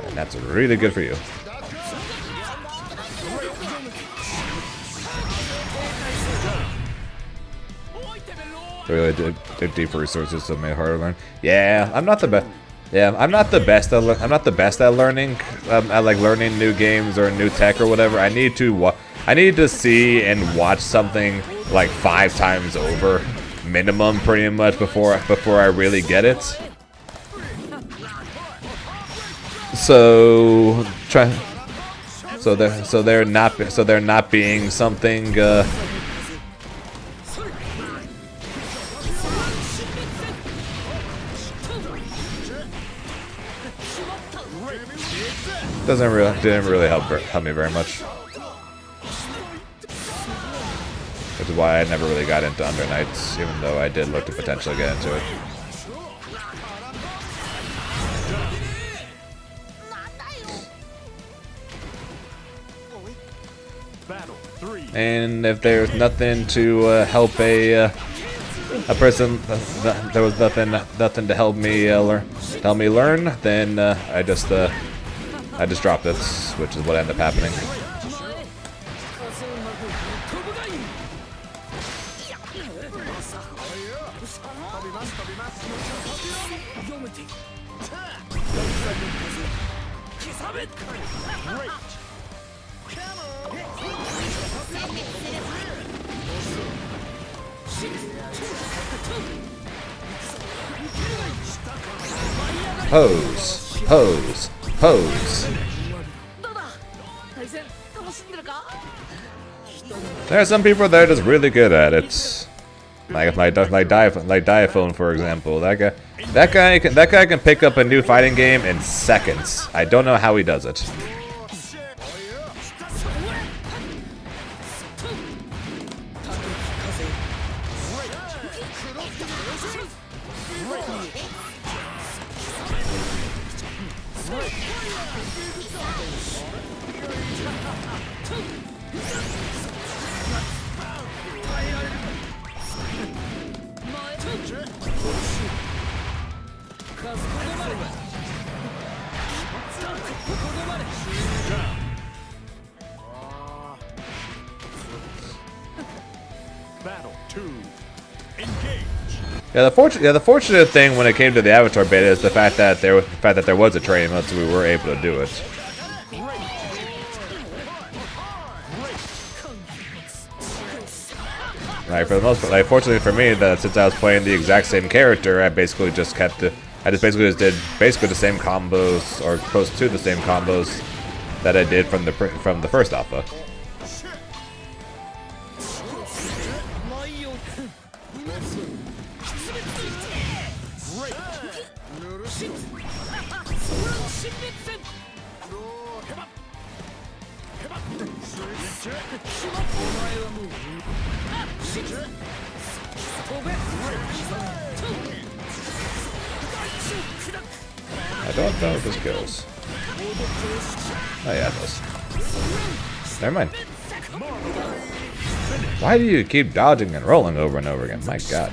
And that's really good for you. Really dig deep resources to make it harder to learn. Yeah, I'm not the best. Yeah, I'm not the best at learning, learning new games or new tech or whatever. I need to see and watch something like 5 times over, minimum, pretty much, before I really get it. So they're not being something. Didn't really help me very much. Which is why I never really got into Under Nights, even though I did look to potentially get into it. And if there's nothing to help a person, there was nothing to help me learn, then I just dropped it, which is what ended up happening. Pose, pose, pose. There are some people that are just really good at it. Like Diaphone, for example. That guy can pick up a new fighting game in seconds. I don't know how he does it. Down. Battle 2. Engage. Yeah, the fortunate thing when it came to the Avatar beta is the fact that there was a training mode, so we were able to do it. Like for the most part, like fortunately for me, that since I was playing the exact same character, I basically just did basically the same combos or close to the same combos that I did from the first alpha. I don't know if this goes. Oh yeah, it does. Never mind. Why do you keep dodging and rolling over and over again? My god.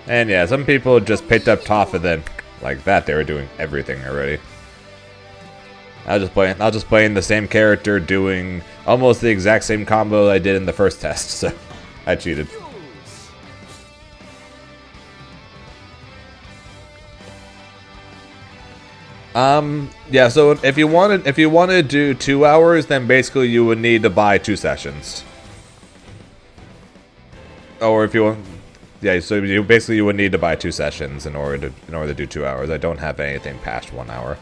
And yeah, some people just picked up Toph and then, like that, they were doing everything already. I was just playing the same character, doing almost the exact same combo I did in the first test, so I cheated. Yeah, so if you wanted to do 2 hours, then basically you would need to buy 2 sessions. Or if you want, yeah, so you would need to buy 2 sessions in order to do 2 hours. I don't have anything past 1 hour.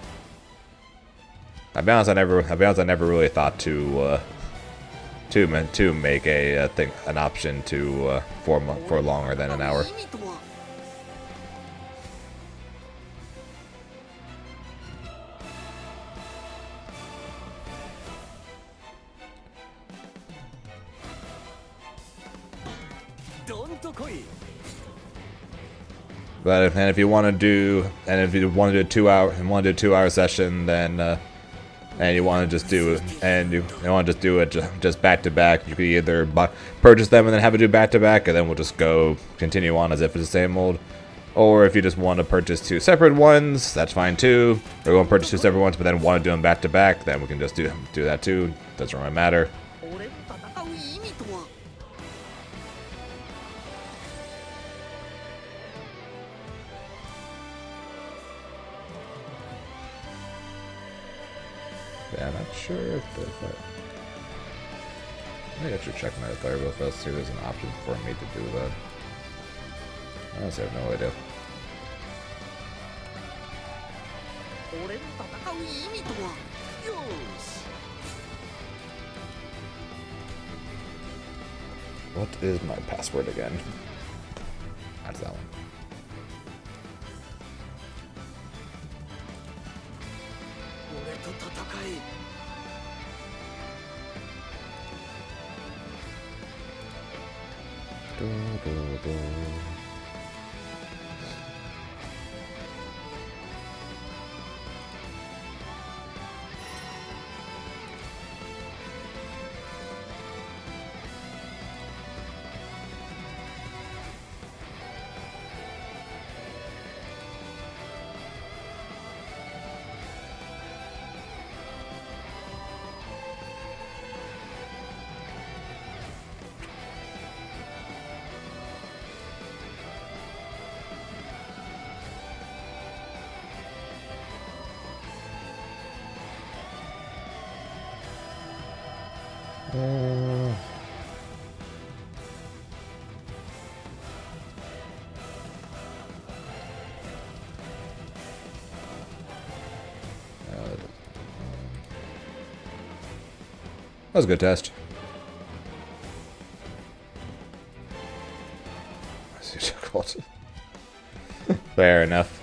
I'll be honest, I never really thought to make an option to for longer than an hour. But if you want to do a 2 hour session, then and you want to just do it just back to back, you could either purchase them and then have it do back to back, and then we'll just continue on as if it's the same old. Or if you just want to purchase 2 separate ones, that's fine too. Or you want to purchase 2 separate ones but then want to do them back to back, then we can just do that too. Doesn't really matter. Yeah, I'm not sure if I think I should check my authority real fast, see if there's an option for me to do that. I honestly have no idea. What is my password again? That's that one. That was a good test. Fair enough.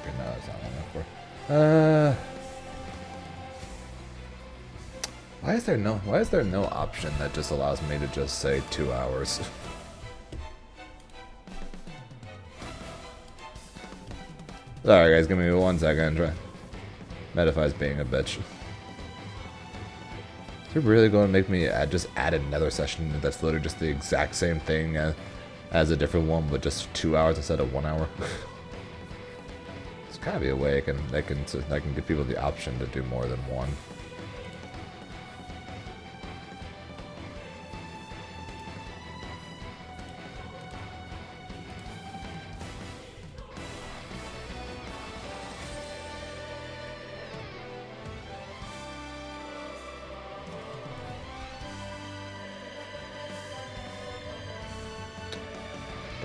Okay, no, that's not what I'm looking for. Why is there no option that just allows me to just say 2 hours? Sorry guys, give me 1 second. Try. Medify's being a bitch. Is it really going to make me just add another session that's literally just the exact same thing as a different one, but just 2 hours instead of 1 hour? There's gotta be a way I can give people the option to do more than one.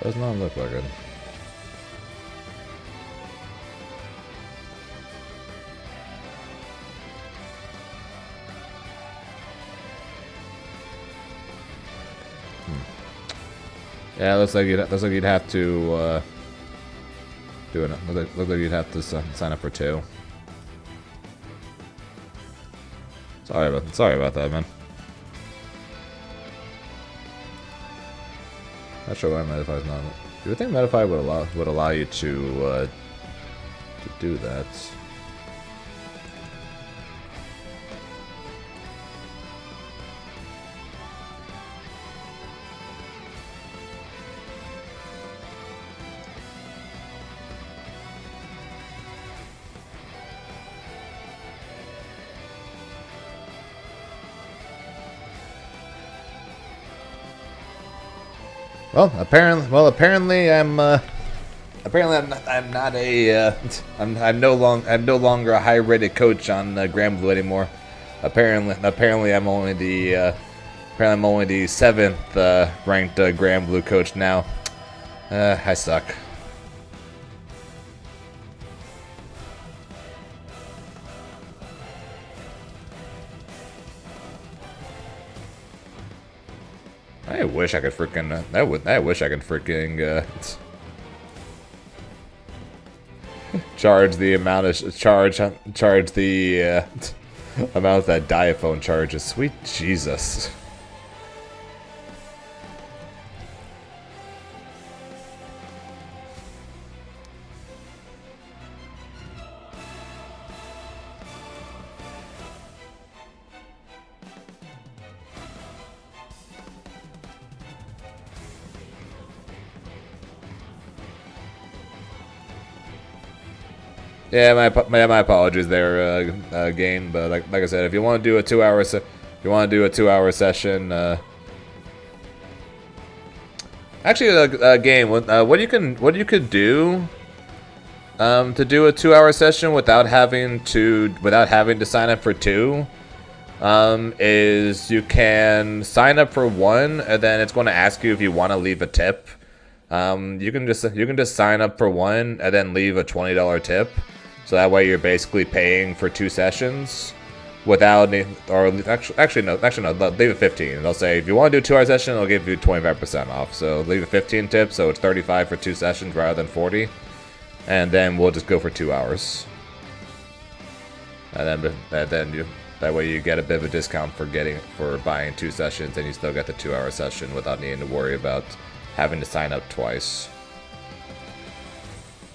Does not look like it. Yeah, looks like you'd have to do it. Looks like you'd have to sign up for 2. Sorry about that, man. Not sure why Medify's not. You would think Medify would allow you to do that. Well, apparently I'm no longer a high-rated coach on Granblue anymore. Apparently I'm only the 7th ranked Granblue coach now. I suck. I wish I could freaking. I wish I could freaking charge the amount of charge the amount that Diaphone charges. Sweet Jesus. Yeah, my apologies there, game. But like I said, if you want to do a 2 hour session, actually, game. What you could do, to do a 2 hour session without having to sign up for 2, is you can sign up for 1, and then it's going to ask you if you want to leave a tip. You can just sign up for 1 and then leave a $20 tip. So that way you're basically paying for 2 sessions without any, or actually no, leave it 15. They'll say if you want to do a 2 hour session, they'll give you 25% off. So leave a 15 tip, so it's 35 for 2 sessions rather than 40, and then we'll just go for 2 hours. And then that way you get a bit of a discount for buying 2 sessions, and you still get the 2 hour session without needing to worry about having to sign up twice.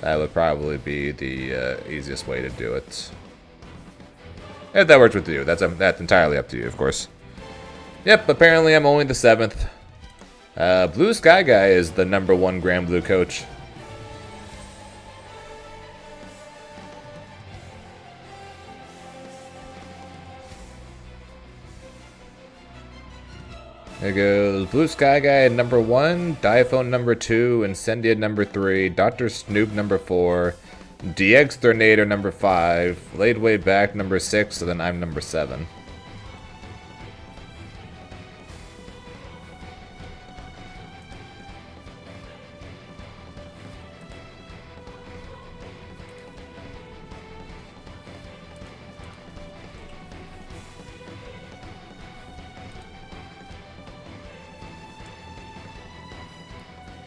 That would probably be the easiest way to do it. If that works with you, that's entirely up to you, of course. Yep, apparently I'm only the 7th. Blue Sky Guy is the #1 Granblue coach. There goes Blue Sky Guy at #1, Diaphone #2, Incendia #3, Dr. Snoop #4, DX Tornado #5, Laid Way Back #6, and then I'm #7.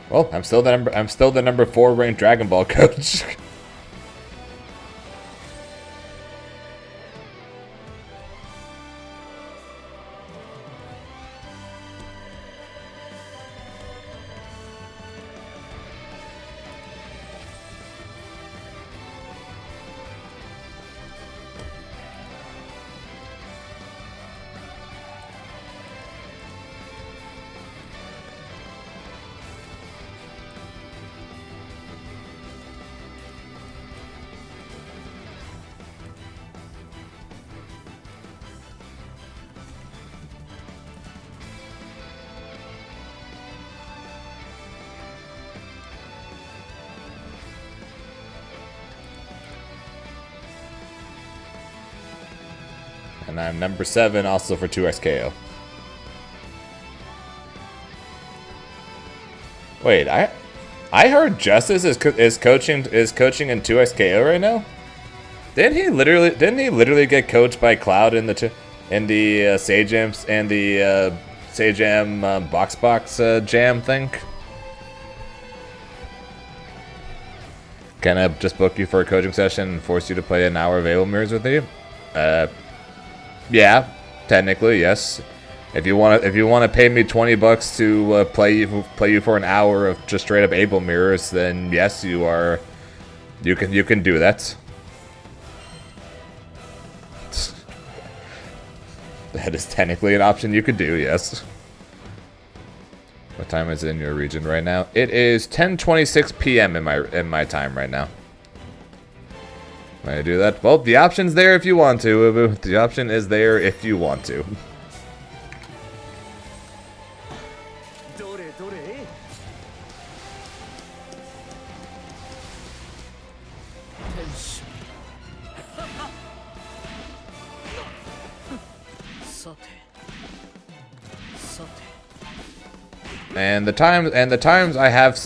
Well, I'm still the #4 ranked Dragon Ball coach. And I'm number 7 also for 2x KO. Wait, I heard Justice is coaching in 2x KO right now. Didn't he literally get coached by Cloud in the Sajam and the Sajam box jam thing? Can I just book you for a coaching session and force you to play an hour of Able Mirrors with me? Yeah, technically yes. If you want to pay me $20 to play you for an hour of just straight up Able Mirrors, then yes, you can do that. That is technically an option you could do, yes. What time is it in your region right now? It is 10:26 p.m. in my time right now. May I do that? Well, the option's there if you want to, Ubu. The option is there if you want to. And the times I have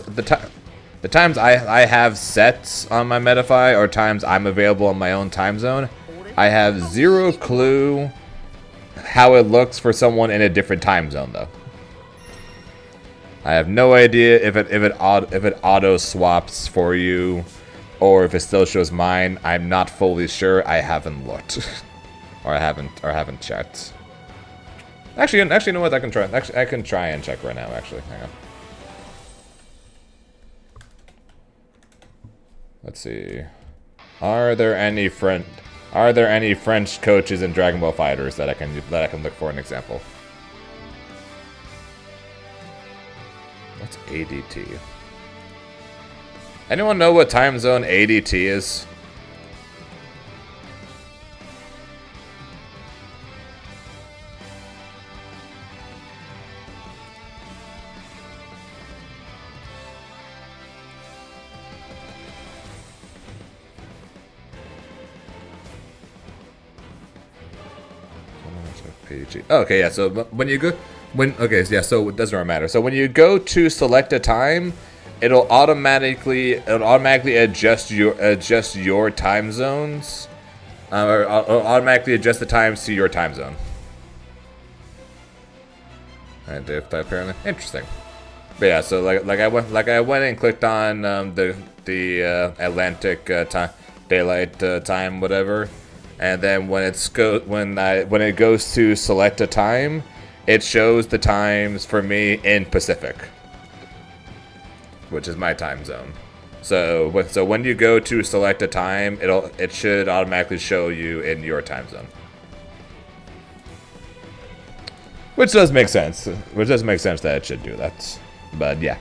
sets on my Metafy or times I'm available on my own time zone. I have zero clue how it looks for someone in a different time zone though. I have no idea if it auto swaps for you or if it still shows mine. I'm not fully sure. I haven't looked or I haven't checked. Actually, you know what? I can try. Actually, I can try and check right now. Actually, hang on. Let's see. Are there any French coaches in Dragon Ball Fighters that I can look for an example? What's ADT? Anyone know what time zone ADT is? Okay, yeah. So when you go, so it doesn't really matter. So when you go to select a time, it'll automatically adjust your time zones, or automatically adjust the times to your time zone. And if that apparently interesting. But yeah, so I went and clicked on the Atlantic daylight time, whatever. And then when it goes to select a time, it shows the times for me in Pacific, which is my time zone. So when you go to select a time, it should automatically show you in your time zone, which does make sense. Which does make sense that it should do that. But yeah.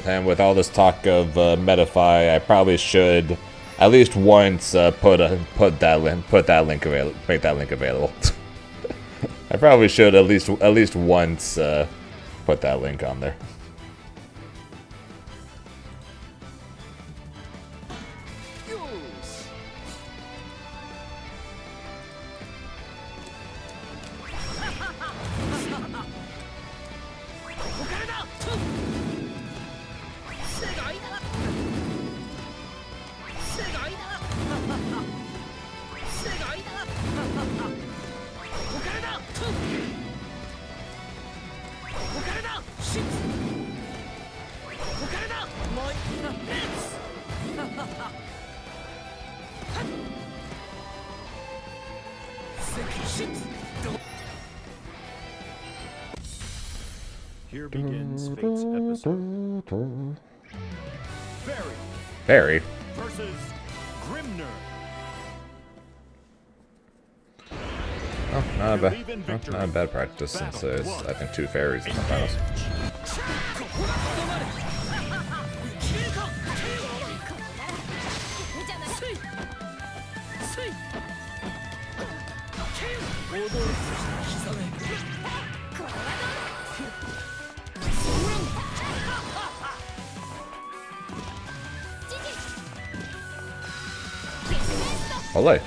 And with all this talk of Metafy, I probably should at least once make that link available. I probably should at least once put that link on there. Here begins Fate's episode. Fairy versus Grimner. Oh, not a bad practice since there's, I think, 2 fairies in the finals. Olé.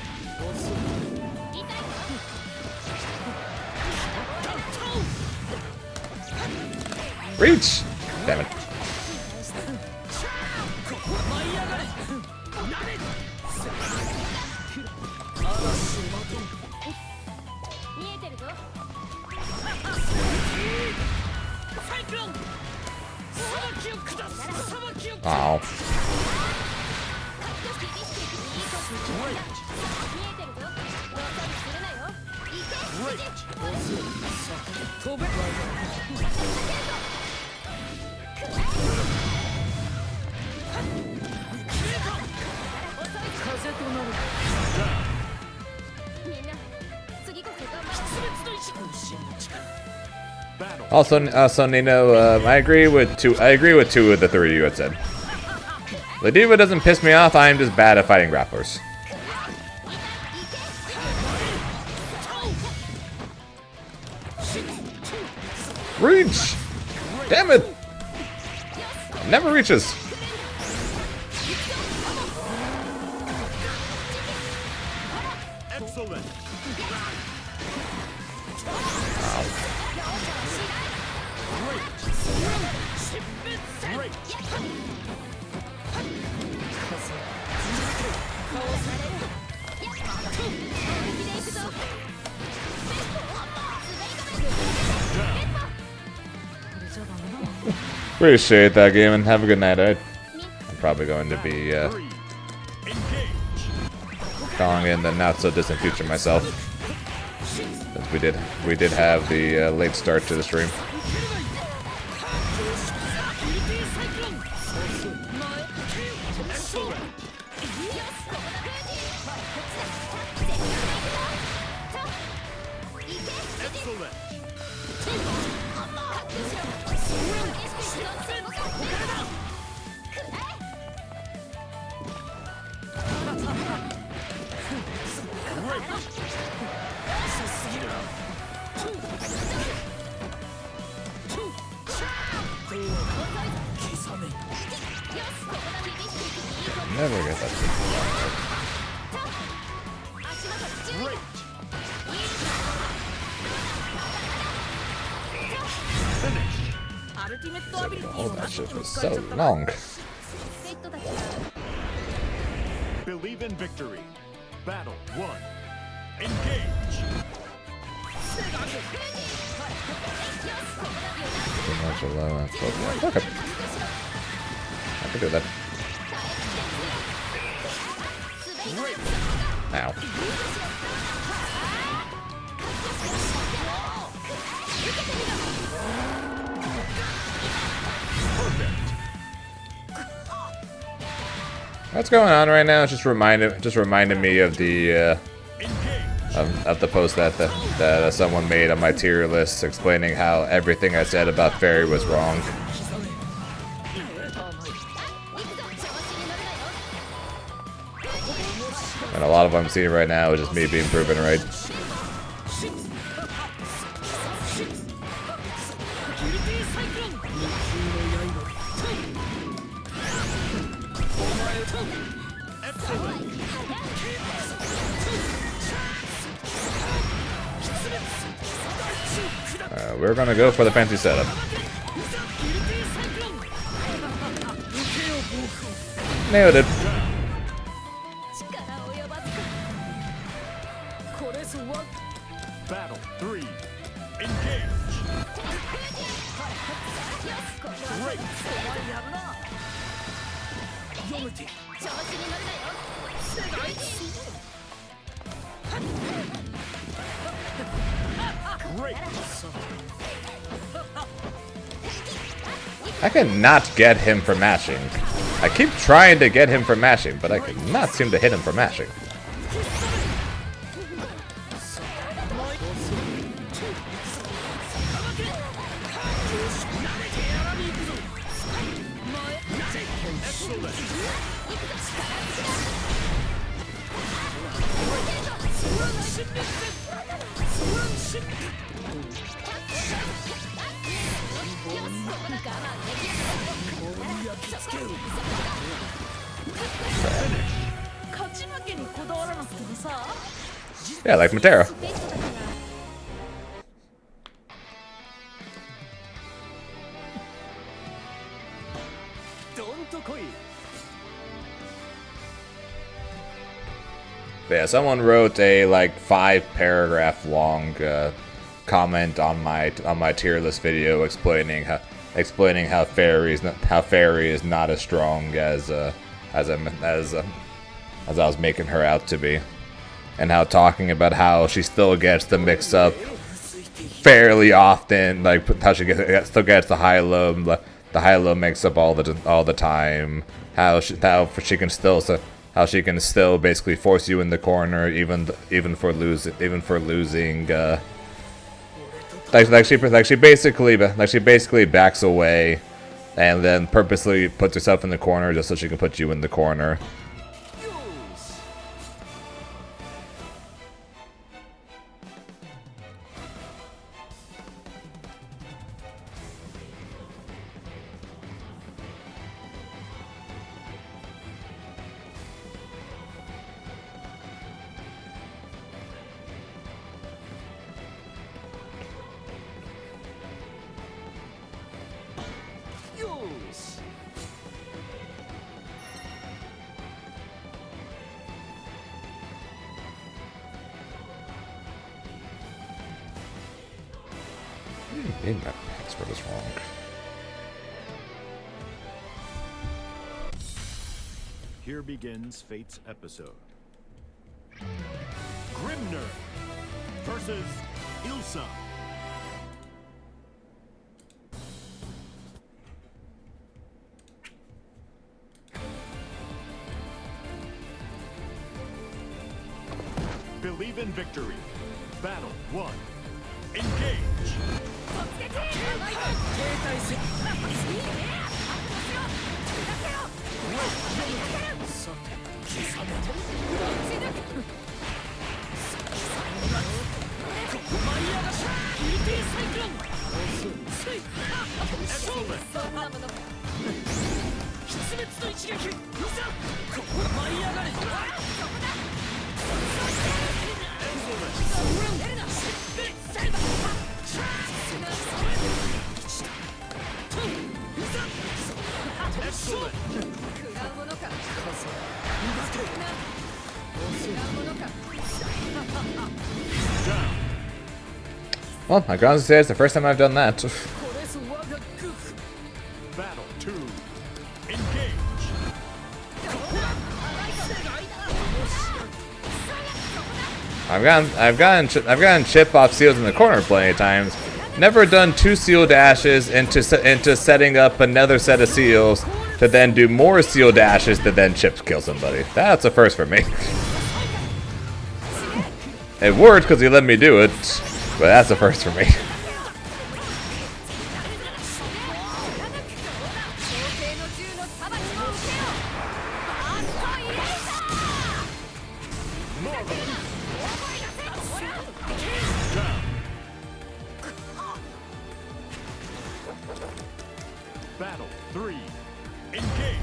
Reach! Damn it. Ow. Also, Nino, I agree with two of the three you had said. The diva doesn't piss me off. I am just bad at fighting grapplers. Reach! Damn it! Never reaches. Excellent. Appreciate that, game, and have a good night. I'm probably going to be calling in the not so distant future myself, since we did have the late start to the stream. Never get that thing. Oh, that shit was so long. Believe in victory. Battle 1. Engage. Too much alone. Okay. I can do that. Ow. What's going on right now? It's just reminded me of the of the post that someone made on my tier list explaining how everything I said about Fairy was wrong. And a lot of what I'm seeing right now is just me being proven right. We're gonna go for the fancy setup. Nailed it. Battle 3. Engage. Great. I cannot get him for mashing. I keep trying to get him for mashing, but I cannot seem to hit him for mashing. Yeah, like Matera. But yeah, someone wrote a like 5-paragraph long comment on my tier list video explaining how Fairy is not as strong as I was making her out to be, and how talking about how she still gets the mix up fairly often, like how she still gets the high low mix up all the time. How she can still basically force you in the corner even for losing. Like she basically backs away, and then purposely puts herself in the corner just so she can put you in the corner. That expert is wrong. Here begins Fate's episode. Grimner versus Ilsa. Believe in victory. Battle 1. Engage. Well, I can honestly say it's the first time I've done that. Battle 2. Engage. I've gotten chip off seals in the corner plenty of times. Never done 2 seal dashes into setting up another set of seals to then do more seal dashes to then chip kill somebody. That's a first for me. It worked because he let me do it, but that's a first for me. Battle 3. Engage.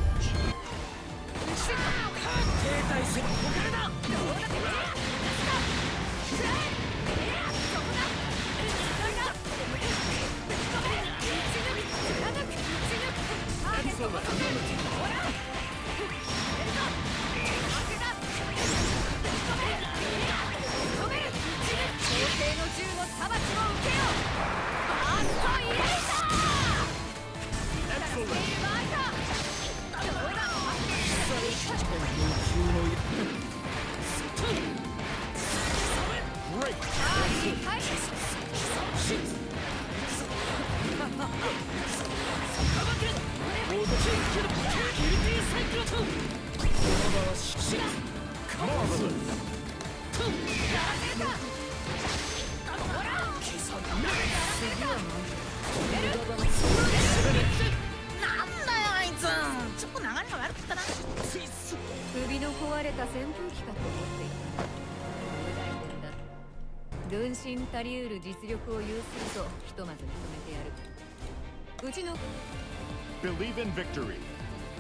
Believe in victory.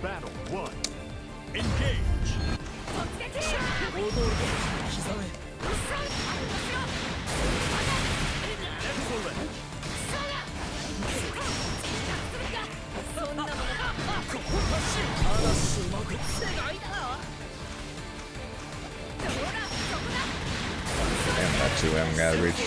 Battle 1. Engage. Excellent. Damn, that 2M gotta reach.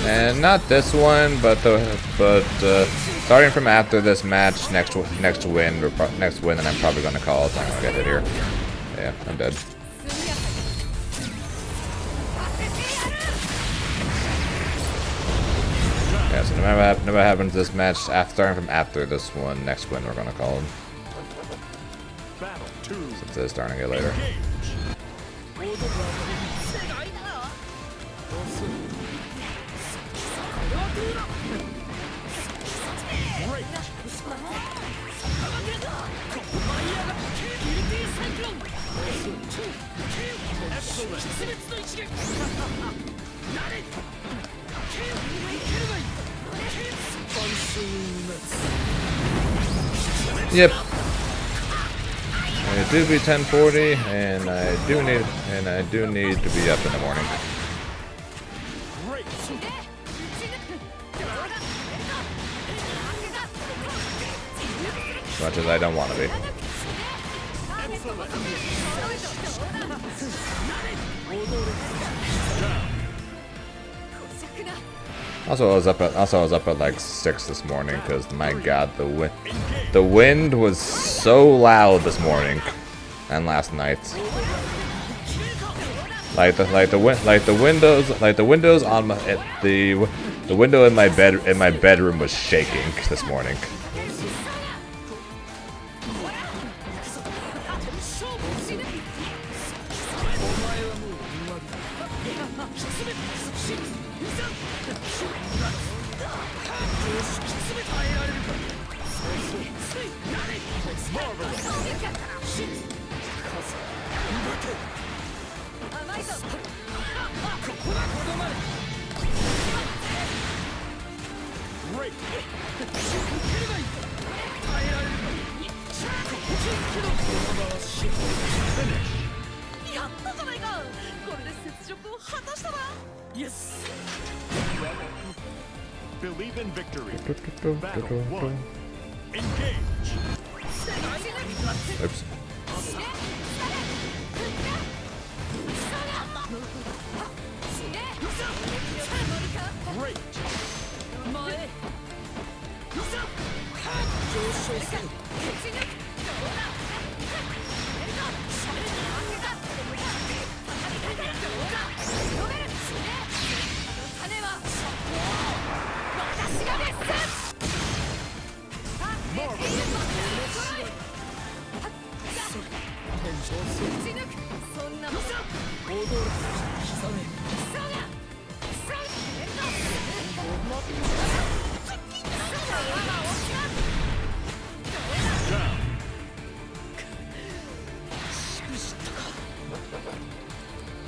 And not this one, but starting from after this match, next win, and I'm probably gonna call it. I'm gonna get hit here. Yeah, I'm dead. Yeah, so no matter what happens this match, starting from after this one, next win we're gonna call him. Battle 2. Since it's starting it later. Yep. It do be 10:40, and I do need to be up in the morning. As much as I don't want to be. Also, I was up at like 6 this morning because my God, the wind was so loud this morning and last night. The window in my bedroom was shaking this morning. Believe in victory. Battle 1. Engage. Oops. Great.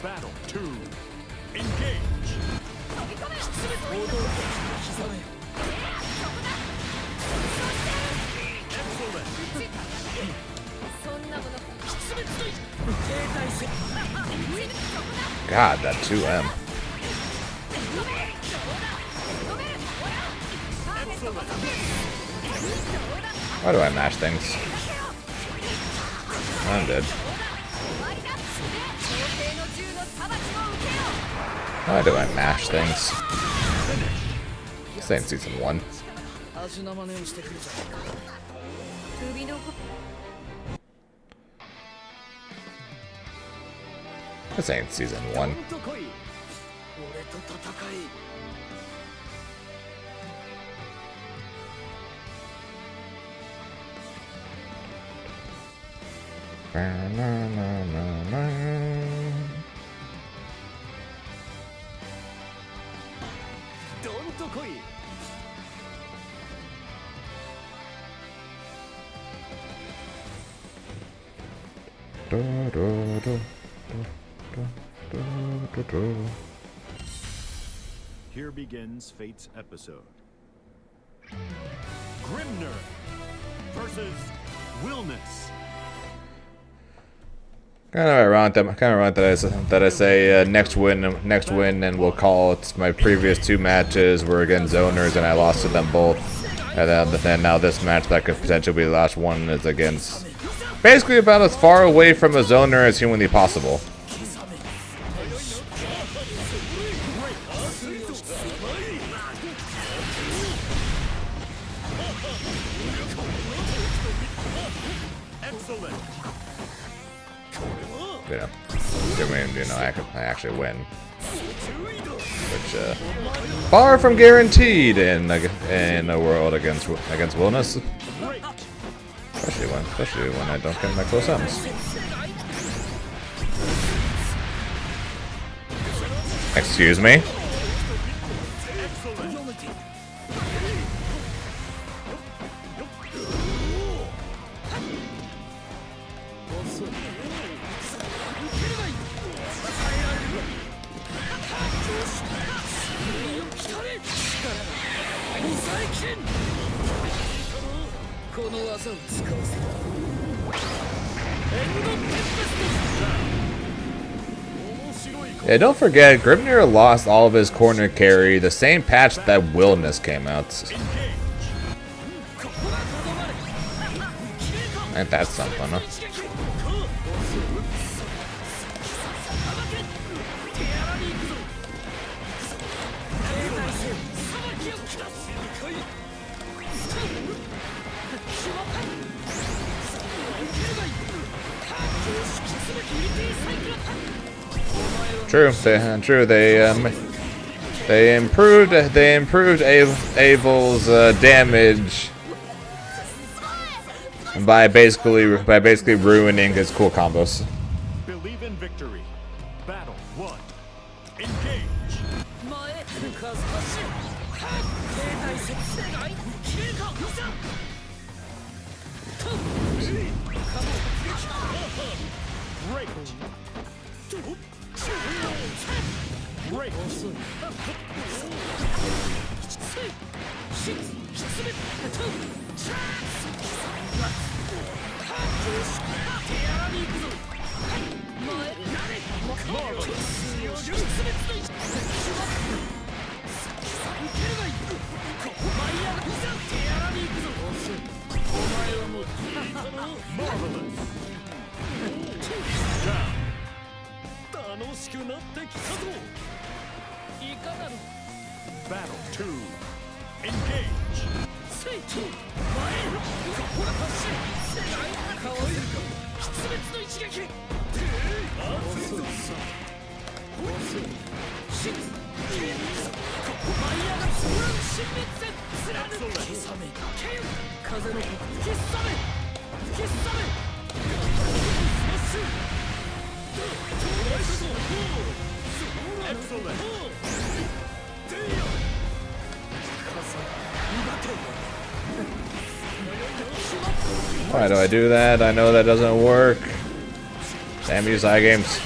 Battle 2. Engage. Excellent. God, that 2M. Why do I mash things? I'm dead. Why do I mash things? This ain't season 1. This ain't season 1. Here begins Fate's episode. Grimner versus Willness. Kind of ironic that I say next win, and we'll call it. My previous two matches were against zoners, and I lost to them both. And then now this match that could potentially be the last one is against basically about as far away from a zoner as humanly possible. I actually win, which far from guaranteed in a world against Willness, especially when I don't get my close ends. Excuse me. Yeah, don't forget, Grimnir lost all of his corner carry the same patch that Willness came out. Ain't that something, huh? True. They improved Abel's damage by basically ruining his cool combos. Believe in victory. Battle 1. Engage. Battle 2. Engage. Excellent. Why do I do that? I know that doesn't work. Damn you, Zy Games.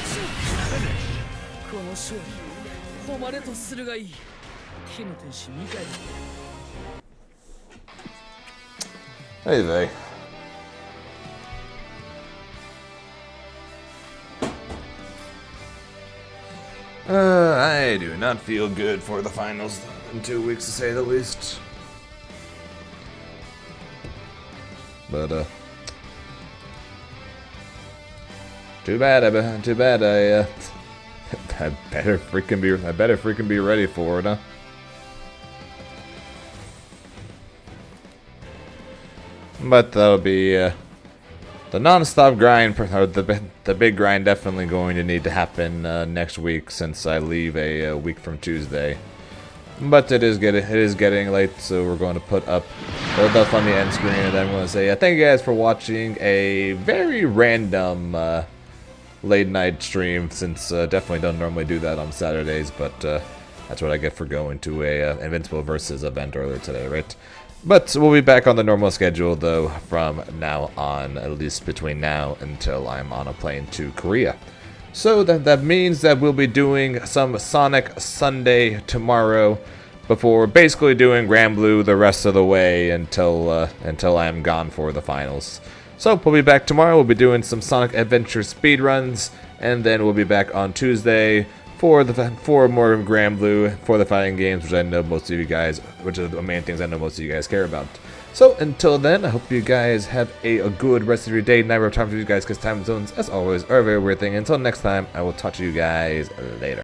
Hey, they. I do not feel good for the finals in 2 weeks, to say the least. But too bad. I better freaking be ready for it, huh? But that'll be the non-stop grind, or the big grind, definitely going to need to happen next week, since I leave a week from Tuesday. But it is getting late, so we're going to put up on the end screen, and then I'm going to say thank you guys for watching a very random late night stream, since definitely don't normally do that on Saturdays, but that's what I get for going to a Invincible Versus event earlier today, right? But we'll be back on the normal schedule, though, from now on, at least between now until I'm on a plane to Korea. So that means that we'll be doing some Sonic Sunday tomorrow, before basically doing Grand Blue the rest of the way until I'm gone for the finals. So we'll be back tomorrow. We'll be doing some Sonic Adventure speedruns, and then we'll be back on Tuesday for more Grand Blue for the fighting games, which I know most of you guys, which are the main things I know most of you guys care about. So until then, I hope you guys have a good rest of your day, night, or time for you guys, because time zones, as always, are a very weird thing. Until next time, I will talk to you guys later.